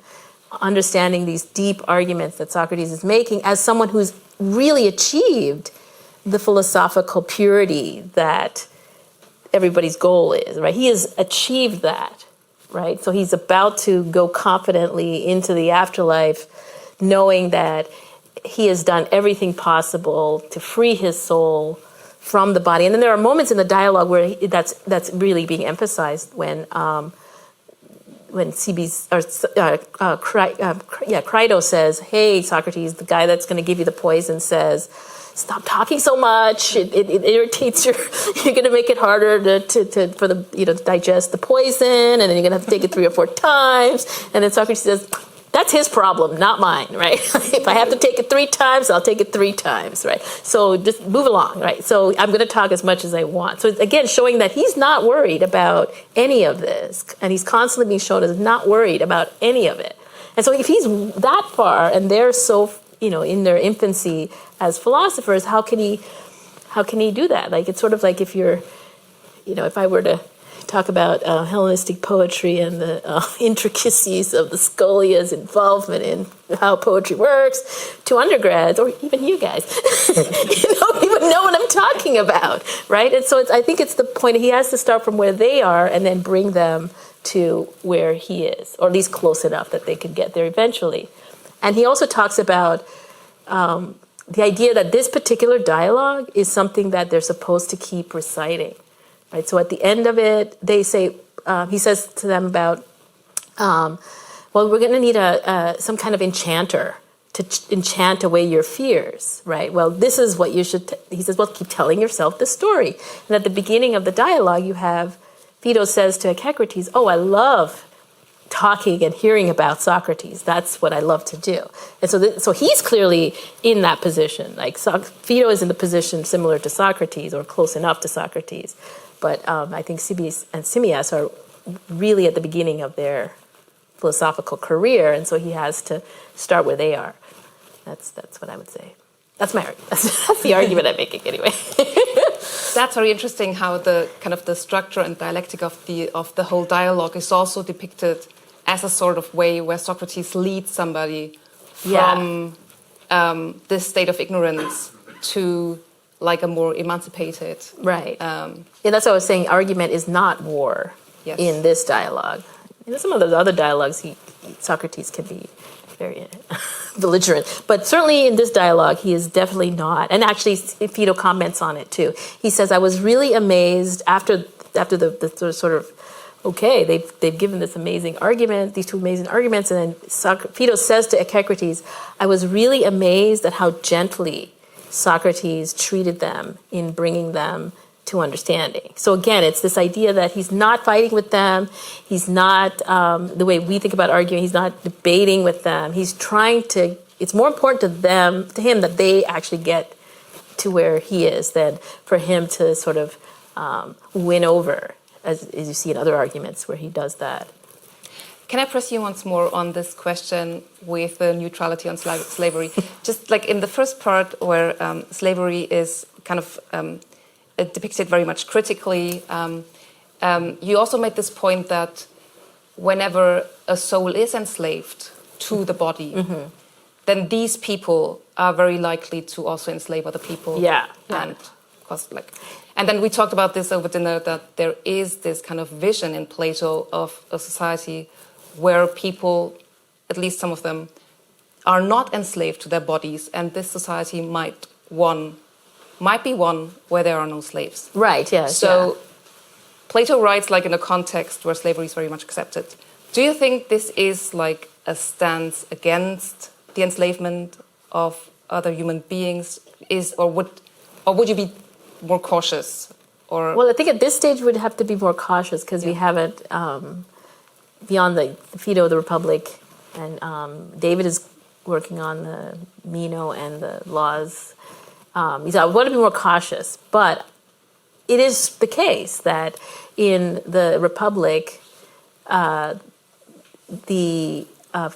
understanding these deep arguments that Socrates is making as someone who's really achieved the philosophical purity that everybody's goal is, right? He has achieved that, right? So he's about to go confidently into the afterlife, knowing that he has done everything possible to free his soul from the body. And then there are moments in the dialogue where that's really being emphasized when Cebes or Phaedo says, "Hey, Socrates, the guy that's going to give you the poison says, stop talking so much. It irritates your. You're going to make it harder to digest the poison, and then you're going to have to take it 3 or 4 times." And then Socrates says, "That's his problem, not mine, right? If I have to take it 3 times, I'll take it 3 times, right? So just move along, right? So I'm going to talk as much as I want." So again, showing that he's not worried about any of this, and he's constantly being shown as not worried about any of it. And so if he's that far, and they're so in their infancy as philosophers, how can he do that? Like it's sort of like if you're, if I were to talk about Hellenistic poetry and the intricacies of the Scholia's involvement in how poetry works to undergrads, or even you guys, you don't even know what I'm talking about, right? And so I think it's the point, he has to start from where they are and then bring them to where he is, or at least close enough that they can get there eventually. And he also talks about the idea that this particular dialogue is something that they're supposed to keep reciting. Right, so at the end of it, they say, he says to them about, well, we're going to need some kind of enchanter to enchant away your fears, right? Well, this is what you should, he says, well, keep telling yourself the story. And at the beginning of the dialogue, you have, Phaedo says to Socrates, "Oh, I love talking and hearing about Socrates. That's what I love to do." And so he's clearly in that position. Like Phaedo is in the position similar to Socrates, or close enough to Socrates. But I think Cebes and Simmias are really at the beginning of their philosophical career, and so he has to start where they are. That's what I would say. That's the argument I'm making anyway. That's very interesting how the kind of the structure and dialectic of the whole dialogue is also depicted as a sort of way where Socrates leads somebody from this state of ignorance to like a more emancipated. Right. That's what I was saying. Argument is not war in this dialogue. In some of those other dialogues, Socrates can be very belligerent. But certainly in this dialogue, he is definitely not. And actually, Phaedo comments on it too. He says, I was really amazed after the sort of, okay, they've given this amazing argument, these two amazing arguments, and then Phaedo says to Socrates, I was really amazed at how gently Socrates treated them in bringing them to understanding. So again, it's this idea that he's not fighting with them. He's not, the way we think about arguing, he's not debating with them. He's trying to, it's more important to him that they actually get to where he is than for him to sort of win over, as you see in other arguments where he does that. Can I press you once more on this question with the neutrality on slavery? Just like in the first part where slavery is kind of depicted very much critically, you also made this point that whenever a soul is enslaved to the body, then these people are very likely to also enslave other people. Yeah. And and then we talked about this over dinner, that there is this kind of vision in Plato of a society where people, at least some of them, are not enslaved to their bodies, and this society might be one where there are no slaves. Right, yes. So Plato writes like in a context where slavery is very much accepted. Do you think this is like a stance against the enslavement of other human beings? Or would you be more cautious? Well, I think at this stage we'd have to be more cautious because we haven't, beyond the Phaedo, the Republic, and David is working on the Meno and the laws. He said, I want to be more cautious, but it is the case that in the Republic, the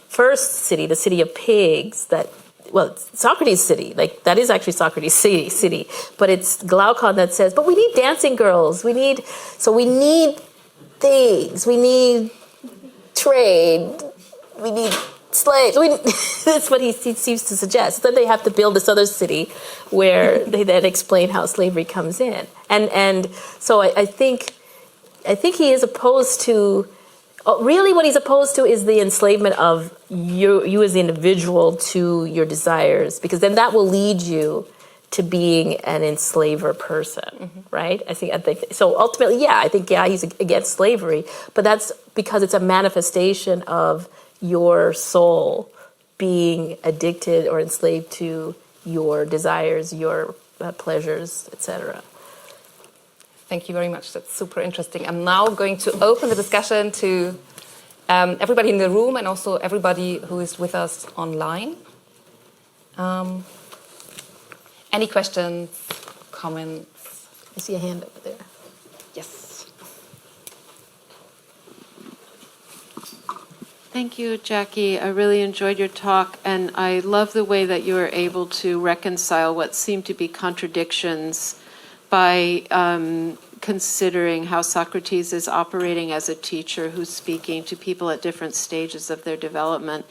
first city, the city of pigs, Socrates' city, like that is actually Socrates' city, but it's Glaucon that says, but we need dancing girls, we need things, we need trade, we need slaves. That's what he seems to suggest. Then they have to build this other city where they then explain how slavery comes in. And so I think he is opposed to, really what he's opposed to is the enslavement of you as the individual to your desires, because then that will lead you to being an enslaver person, right? I think so. Ultimately, I think he's against slavery, but that's because it's a manifestation of your soul being addicted or enslaved to your desires, your pleasures, etc. Thank you very much. That's super interesting. I'm now going to open the discussion to everybody in the room and also everybody who is with us online. Any questions, comments? I see a hand over there. Yes. Thank you, Jackie. I really enjoyed your talk, and I love the way that you were able to reconcile what seemed to be contradictions by considering how Socrates is operating as a teacher who's speaking to people at different stages of their development.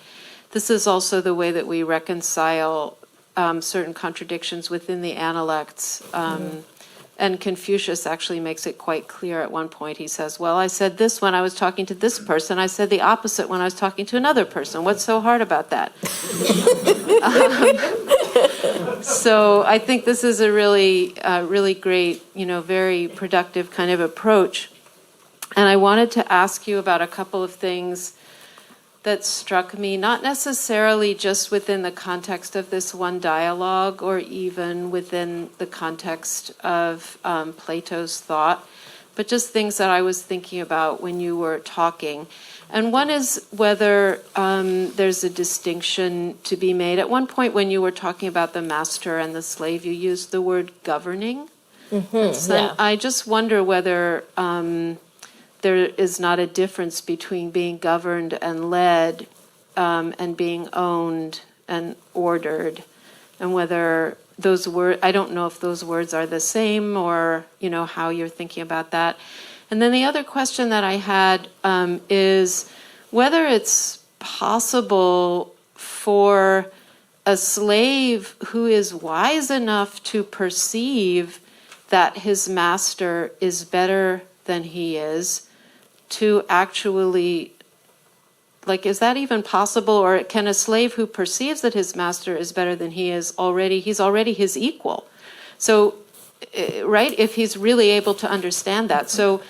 This is also the way that we reconcile certain contradictions within the Analects. And Confucius actually makes it quite clear at one point. He says, well, I said this when I was talking to this person. I said the opposite when I was talking to another person. What's so hard about that? So I think this is a really great, very productive kind of approach. And I wanted to ask you about a couple of things that struck me, not necessarily just within the context of this one dialogue or even within the context of Plato's thought, but just things that I was thinking about when you were talking. And one is whether there's a distinction to be made. At one point when you were talking about the master and the slave, you used the word governing. I just wonder whether there is not a difference between being governed and led and being owned and ordered, and whether those words, I don't know if those words are the same or, how you're thinking about that. And then the other question that I had is whether it's possible for a slave who is wise enough to perceive that his master is better than he is to actually Like, is that even possible? Or can a slave who perceives that his master is better than he is he's already his equal? So, right, if he's really able to understand that. So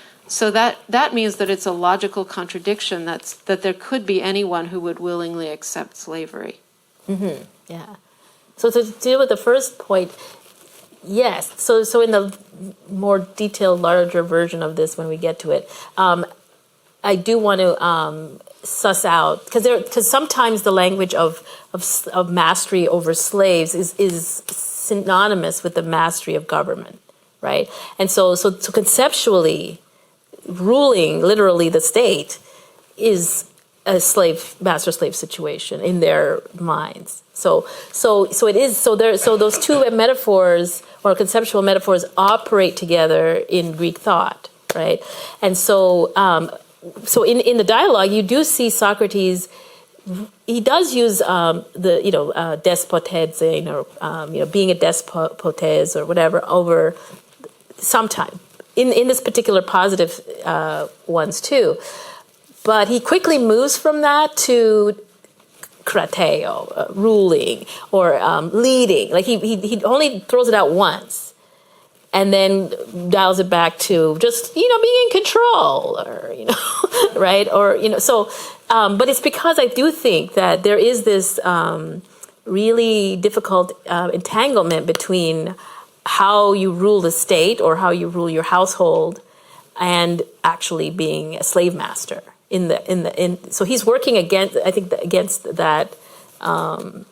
that means that it's a logical contradiction that there could be anyone who would willingly accept slavery. Yeah. So to deal with the first point, yes. So in the more detailed, larger version of this, when we get to it, I do want to suss out, because sometimes the language of mastery over slaves is synonymous with the mastery of government, right? And so conceptually, ruling literally the state is a master-slave situation in their minds. So it is. So those two metaphors or conceptual metaphors operate together in Greek thought, right? And so in the dialogue, you do see Socrates. He does use despotes, being a despotes or whatever over sometime in this particular positive ones too. But he quickly moves from that to krateo, ruling or leading. Like he only throws it out once, and then dials it back to just being in control, or right, or so. But it's because I do think that there is this really difficult entanglement between how you rule the state or how you rule your household and actually being a slave master. So he's working against that, or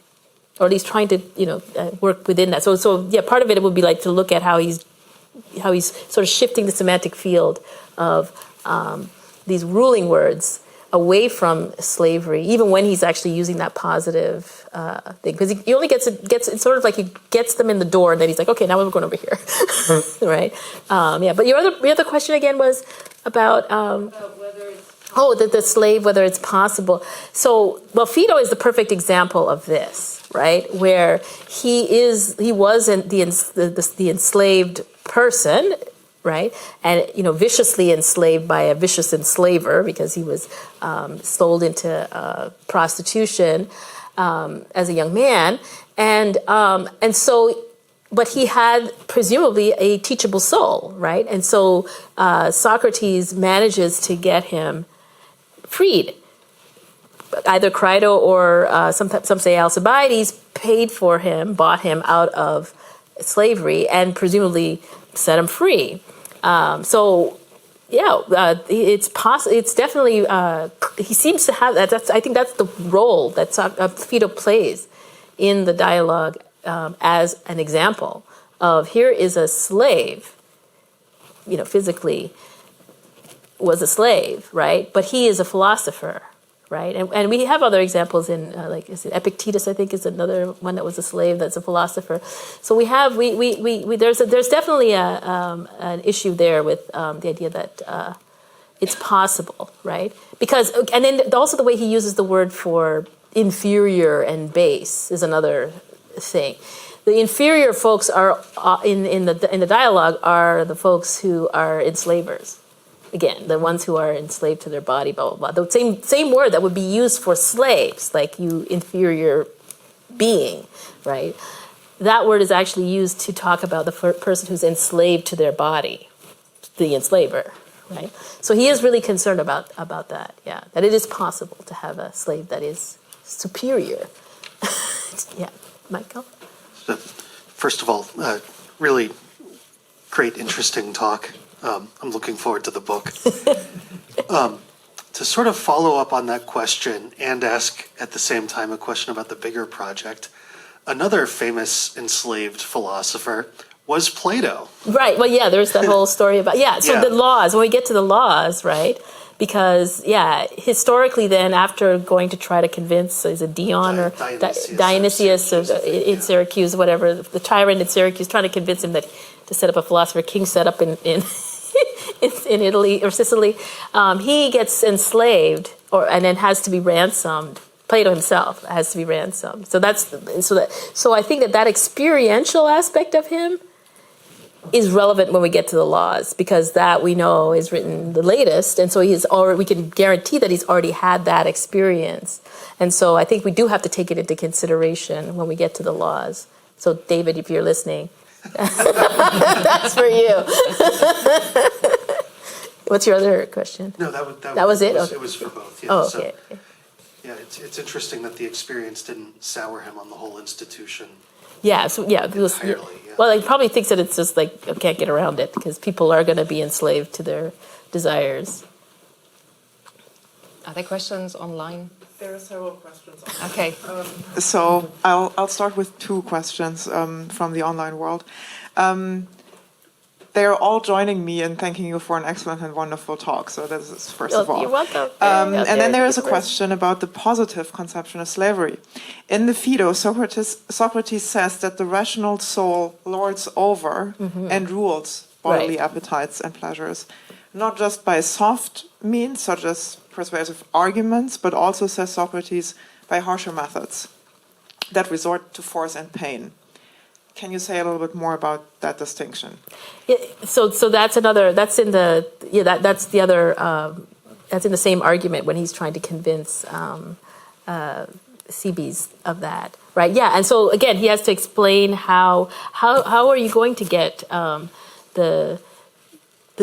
at least trying to work within that. So yeah, part of it would be like to look at how he's sort of shifting the semantic field of these ruling words away from slavery, even when he's actually using that positive thing, because he only gets it's sort of like he gets them in the door, and then he's like, okay, now we're going over here, right? Yeah. But your other question again was about Whether it's the slave, whether it's possible. So, Phaedo is the perfect example of this, right? Where he wasn't the enslaved person, right? And viciously enslaved by a vicious enslaver, because he was sold into prostitution as a young man, and so. But he had presumably a teachable soul, right? And so Socrates manages to get him freed. Either Phaedo or some say Alcibiades paid for him, bought him out of slavery, and presumably set him free. It's possible. It's definitely. He seems to have that. I think that's the role that Phaedo plays in the dialogue as an example of here is a slave. Physically was a slave, right? But he is a philosopher, right? And we have other examples in Epictetus, I think, is another one that was a slave that's a philosopher. So we have there's definitely an issue there with the idea that it's possible, right? Because and then also the way he uses the word for inferior and base is another thing. The inferior folks are in the dialogue are the folks who are enslavers. Again, the ones who are enslaved to their body, blah, blah, blah. The same word that would be used for slaves, like you inferior being, right? That word is actually used to talk about the person who's enslaved to their body, the enslaver, right? So he is really concerned about that, yeah, that it is possible to have a slave that is superior. Yeah, Michael? First of all, really great, interesting talk. I'm looking forward to the book. To sort of follow up on that question and ask at the same time a question about the bigger project, another famous enslaved philosopher was Plato. Right. Well, yeah, there's that whole story about, the laws, when we get to the laws, right? Because, historically then, after going to try to convince, is it Dion Dionysius in Syracuse, whatever, the tyrant in Syracuse, trying to convince him that to set up a philosopher king set up in Italy or Sicily, he gets enslaved and then has to be ransomed. Plato himself has to be ransomed. So I think that experiential aspect of him is relevant when we get to the laws, because that we know is written the latest, and so we can guarantee that he's already had that experience. And so I think we do have to take it into consideration when we get to the laws. So David, if you're listening, that's for you. What's your other question? No, that was it? It was for both. Yeah. Oh, okay. So, yeah, it's interesting that the experience didn't sour him on the whole institution. Yeah, so yeah, Entirely, yeah. Well, he probably thinks that it's just like, I can't get around it, because people are going to be enslaved to their desires. Are there questions online? There are several questions. Okay. So I'll start with two questions from the online world. They are all joining me in thanking you for an excellent and wonderful talk. So this is first of all. You're welcome. And then there is a question about the positive conception of slavery. In the Phaedo, Socrates says that the rational soul lords over and rules bodily appetites and pleasures, not just by soft means, such as persuasive arguments, but also, says Socrates, by harsher methods that resort to force and pain. Can you say a little bit more about that distinction? Yeah, so that's another. That's in the that's the other. That's in the same argument when he's trying to convince Cebes of that, right? Yeah, and so again, he has to explain how are you going to get the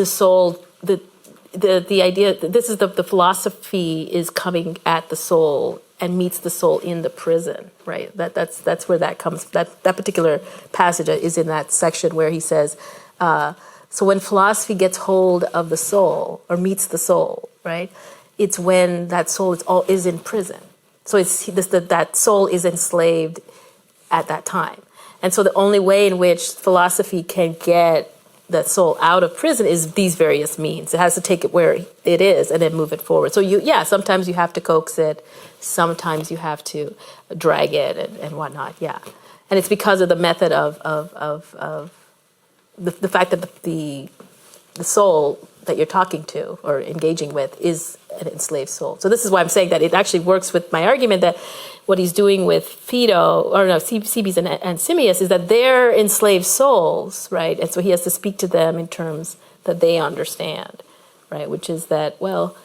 soul, the idea. This is the philosophy is coming at the soul and meets the soul in the prison, right? That's where that comes. That particular passage is in that section where he says, so when philosophy gets hold of the soul or meets the soul, right? It's when that soul is in prison. So it's that soul is enslaved at that time, and so the only way in which philosophy can get that soul out of prison is these various means. It has to take it where it is and then move it forward. So sometimes you have to coax it, sometimes you have to drag it and whatnot. Yeah, and it's because of the method of the fact that the soul that you're talking to or engaging with is an enslaved soul. So this is why I'm saying that it actually works with my argument that what he's doing with Cebes and Simmias is that they're enslaved souls, right? And so he has to speak to them in terms that they understand, right? Which is that, well,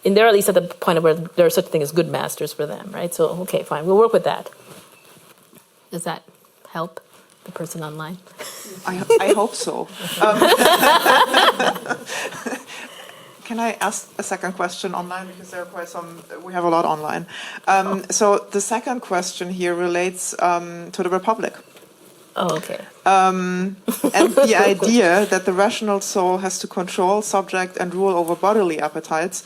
and they're at least at the point of where there's such a thing as good masters for them, right? So, okay, fine, we'll work with that. Does that help the person online? I hope so. Can I ask a second question online? Because there are quite some, we have a lot online. So the second question here relates to the Republic. Oh, okay. And the idea that the rational soul has to control, subject, and rule over bodily appetites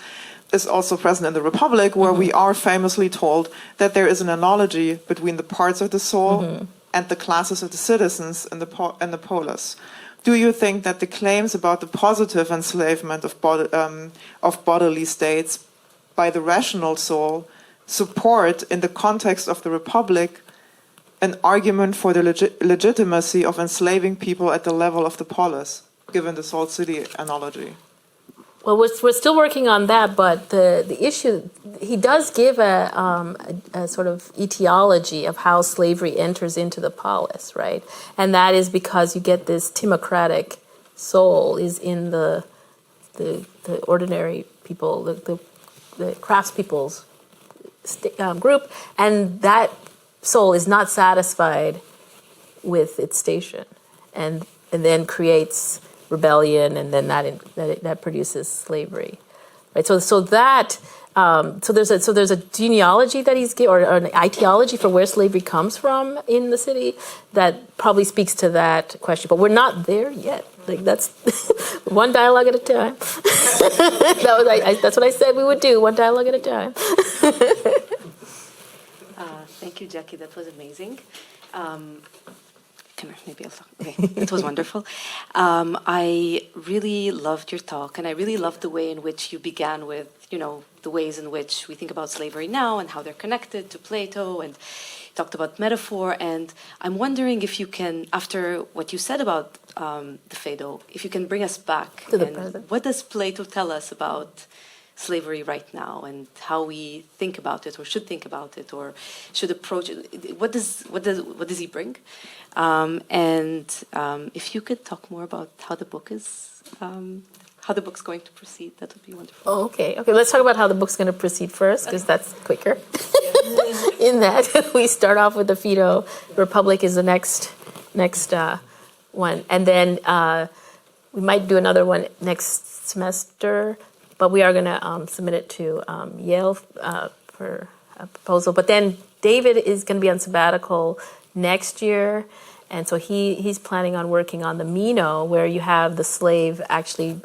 is also present in the Republic, where we are famously told that there is an analogy between the parts of the soul and the classes of the citizens in the polis. Do you think that the claims about the positive enslavement of bodily states by the rational soul support, in the context of the Republic, an argument for the legitimacy of enslaving people at the level of the polis, given the Salt City analogy? Well, we're still working on that, but the issue, he does give a sort of etiology of how slavery enters into the polis, right? And that is because you get this timocratic soul is in the ordinary people, the craftspeople's group, and that soul is not satisfied with its station, and then creates rebellion, and then that produces slavery, right? So there's a genealogy that he's given, or an etiology for where slavery comes from in the city that probably speaks to that question. But we're not there yet. Like, that's one dialogue at a time. That's what I said we would do, one dialogue at a time. Thank you, Jackie. That was amazing. Come here, maybe I'll talk. Okay, it was wonderful. I really loved your talk, and I really loved the way in which you began with, the ways in which we think about slavery now and how they're connected to Plato, and talked about metaphor. And I'm wondering if you can, after what you said about the Phaedo, if you can bring us back. To the present. What does Plato tell us about slavery right now and how we think about it or should think about it or should approach it. What does he bring? If you could talk more about how the book is, how the book's going to proceed, that would be wonderful. Oh, okay. Okay, let's talk about how the book's going to proceed first, because that's quicker. In that, we start off with the Phaedo. Republic is the next one. And then we might do another one next semester, but we are going to submit it to Yale for a proposal. But then David is going to be on sabbatical next year. And so he's planning on working on the Meno, where you have the slave actually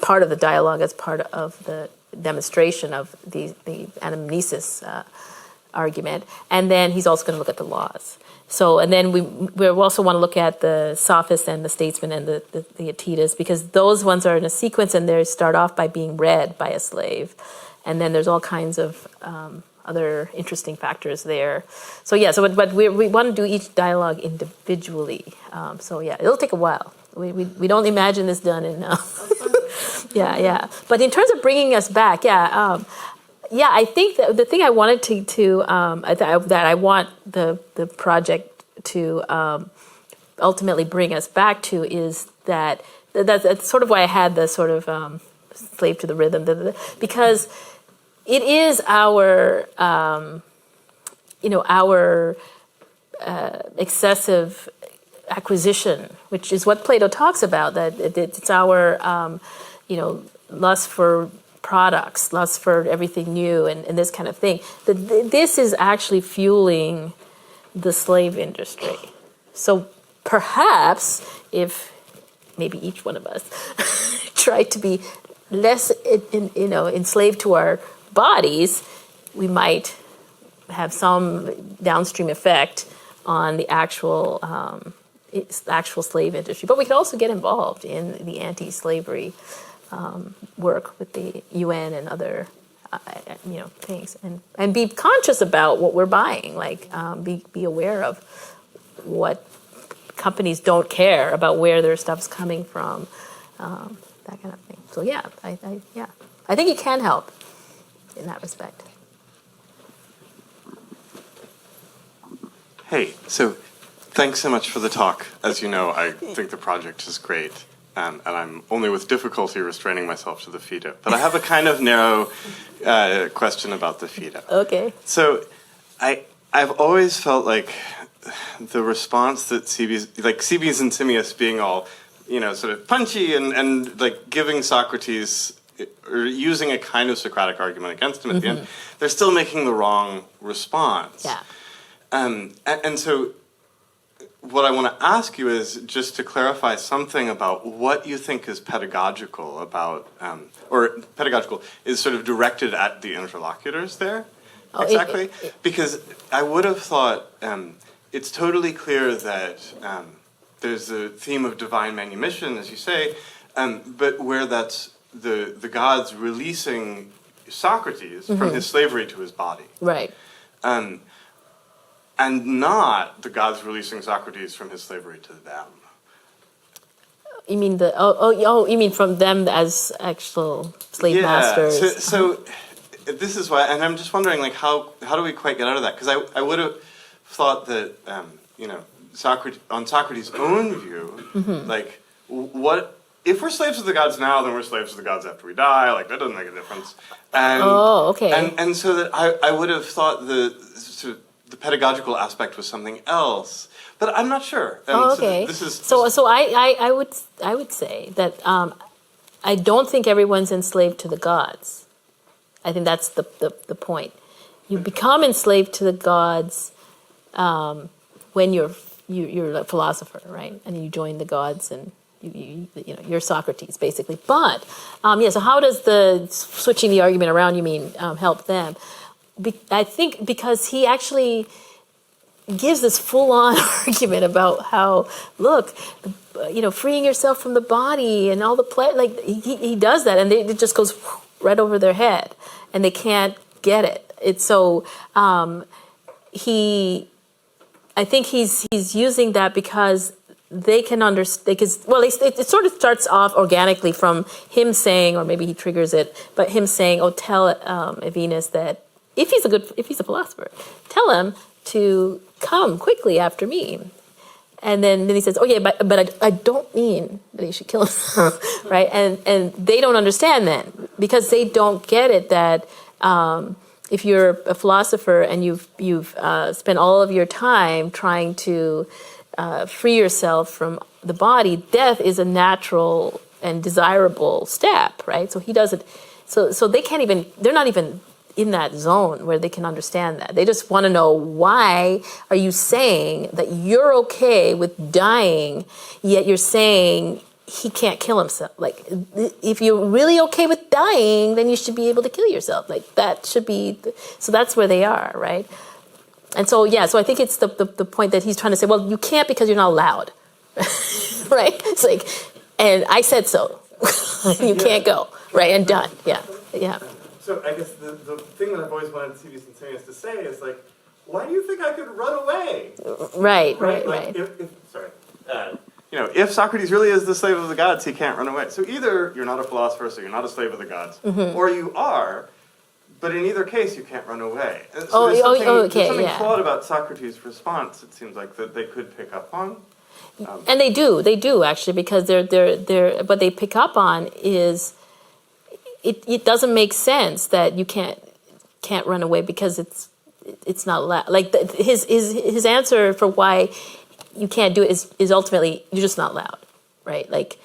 part of the dialogue as part of the demonstration of the anamnesis argument. And then he's also going to look at the laws. So, and then we also want to look at the sophists and the statesmen and the Atitas, because those ones are in a sequence and they start off by being read by a slave. And then there's all kinds of other interesting factors there. So yeah, but we want to do each dialogue individually. So yeah, it'll take a while. We don't imagine this done in yeah. But in terms of bringing us back, I think that the thing I wanted that I want the project to ultimately bring us back to is that's sort of why I had the sort of slave to the rhythm, because it is our excessive acquisition, which is what Plato talks about, that it's our lust for products, lust for everything new and this kind of thing. This is actually fueling the slave industry. So perhaps if maybe each one of us tried to be less enslaved to our bodies, we might have some downstream effect on the actual slave industry. But we could also get involved in the anti-slavery work with the UN and other things, and be conscious about what we're buying. Like be aware of what companies don't care about, where their stuff's coming from, that kind of thing. So yeah, I think it can help in that respect. Hey, so thanks so much for the talk. As you know, I think the project is great, and I'm only with difficulty restraining myself to the Phaedo. But I have a kind of narrow question about the Phaedo. Okay. So I've always felt like the response that Cebes and Simmias being all, sort of punchy and like giving Socrates, or using a kind of Socratic argument against him at the end, they're still making the wrong response. Yeah. And so what I want to ask you is just to clarify something about what you think is pedagogical about, or pedagogical is sort of directed at the interlocutors there. Oh, exactly. Because I would have thought it's totally clear that there's a theme of divine manumission, as you say, but where that's the gods releasing Socrates from his slavery to his body. Right. And not the gods releasing Socrates from his slavery to them. You mean you mean from them as actual slave masters? So this is why, and I'm just wondering, like, how do we quite get out of that? Because I would have thought that Socrates, on Socrates' own view, like, what if we're slaves of the gods now, then we're slaves of the gods after we die? Like, that doesn't make a difference. And, okay. And so that I would have thought the pedagogical aspect was something else, but I'm not sure. Okay. So I would say that I don't think everyone's enslaved to the gods. I think that's the point. You become enslaved to the gods when you're a philosopher, right? And you join the gods and you're Socrates, basically. But, so how does the switching the argument around, you mean, help them? I think because he actually gives this full-on argument about how, look, freeing yourself from the body and all the he does that, and it just goes right over their head, and they can't get it. It's so I think he's using that because they can understand, because, well, it sort of starts off organically from him saying, or maybe he triggers it, but him saying, oh, tell Venus that if he's a philosopher, tell him to come quickly after me. And then he says, oh yeah, but I don't mean that he should kill himself, right? And they don't understand then, because they don't get it that if you're a philosopher and you've spent all of your time trying to free yourself from the body, death is a natural and desirable step, right? So he does it. So they can't even, they're not even in that zone where they can understand that. They just want to know, why are you saying that you're okay with dying, yet you're saying he can't kill himself? Like, if you're really okay with dying, then you should be able to kill yourself. Like, that should be, so that's where they are, right? And so, yeah, so I think it's the point that he's trying to say, well, you can't because you're not allowed, right? It's like, and I said so. You can't go, right? And done, yeah. So I guess the thing that I've always wanted C.V. Centenius to say is, like, why do you think I could run away? Right. Like, if Socrates really is the slave of the gods, he can't run away. So either you're not a philosopher, so you're not a slave of the gods, or you are, but in either case, you can't run away. So there's something flawed about Socrates' response, it seems like, that they could pick up on. And they do actually, because they're what they pick up on is, it doesn't make sense that you can't run away, because it's not allowed. Like, his answer for why you can't do it is ultimately, you're just not allowed, right? Like,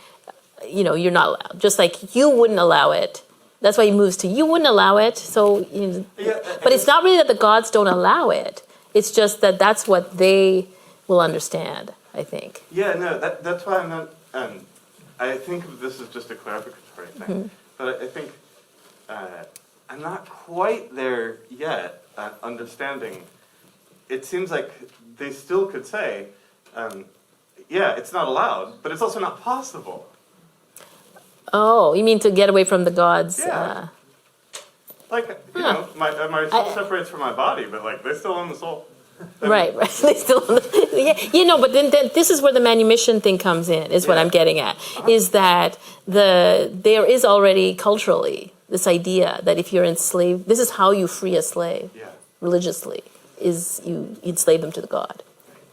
you're not allowed. Just like you wouldn't allow it. That's why he moves to, you wouldn't allow it. So, but it's not really that the gods don't allow it. It's just that that's what they will understand, I think. Yeah, no, that's why I'm not. I think of this as just a clarificatory thing. Mm-hmm. But I think I'm not quite there yet at understanding. It seems like they still could say, yeah, it's not allowed, but it's also not possible. Oh, you mean to get away from the gods? Yeah. My soul separates from my body, but, like, they still own the soul. Right. They still, but then this is where the manumission thing comes in, is what I'm getting at, is that there is already culturally this idea that if you're enslaved, this is how you free a slave religiously, is you enslave them to the god.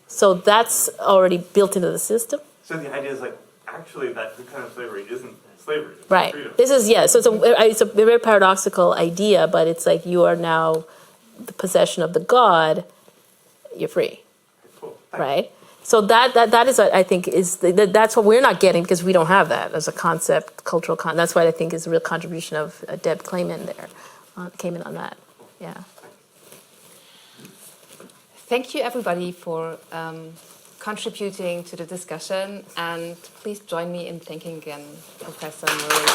So that's already built into the system. So the idea is, like, actually that kind of slavery isn't slavery. It's right. freedom. This is, so it's a very paradoxical idea, but it's like you are now the possession of the god, you're free, right? So that is, I think, that's what we're not getting, because we don't have that as a concept, cultural concept. That's what I think is a real contribution of Deb Clayman there, came in on that, yeah. Thank you, everybody, for contributing to the discussion, and please join me in thanking again Professor Murray.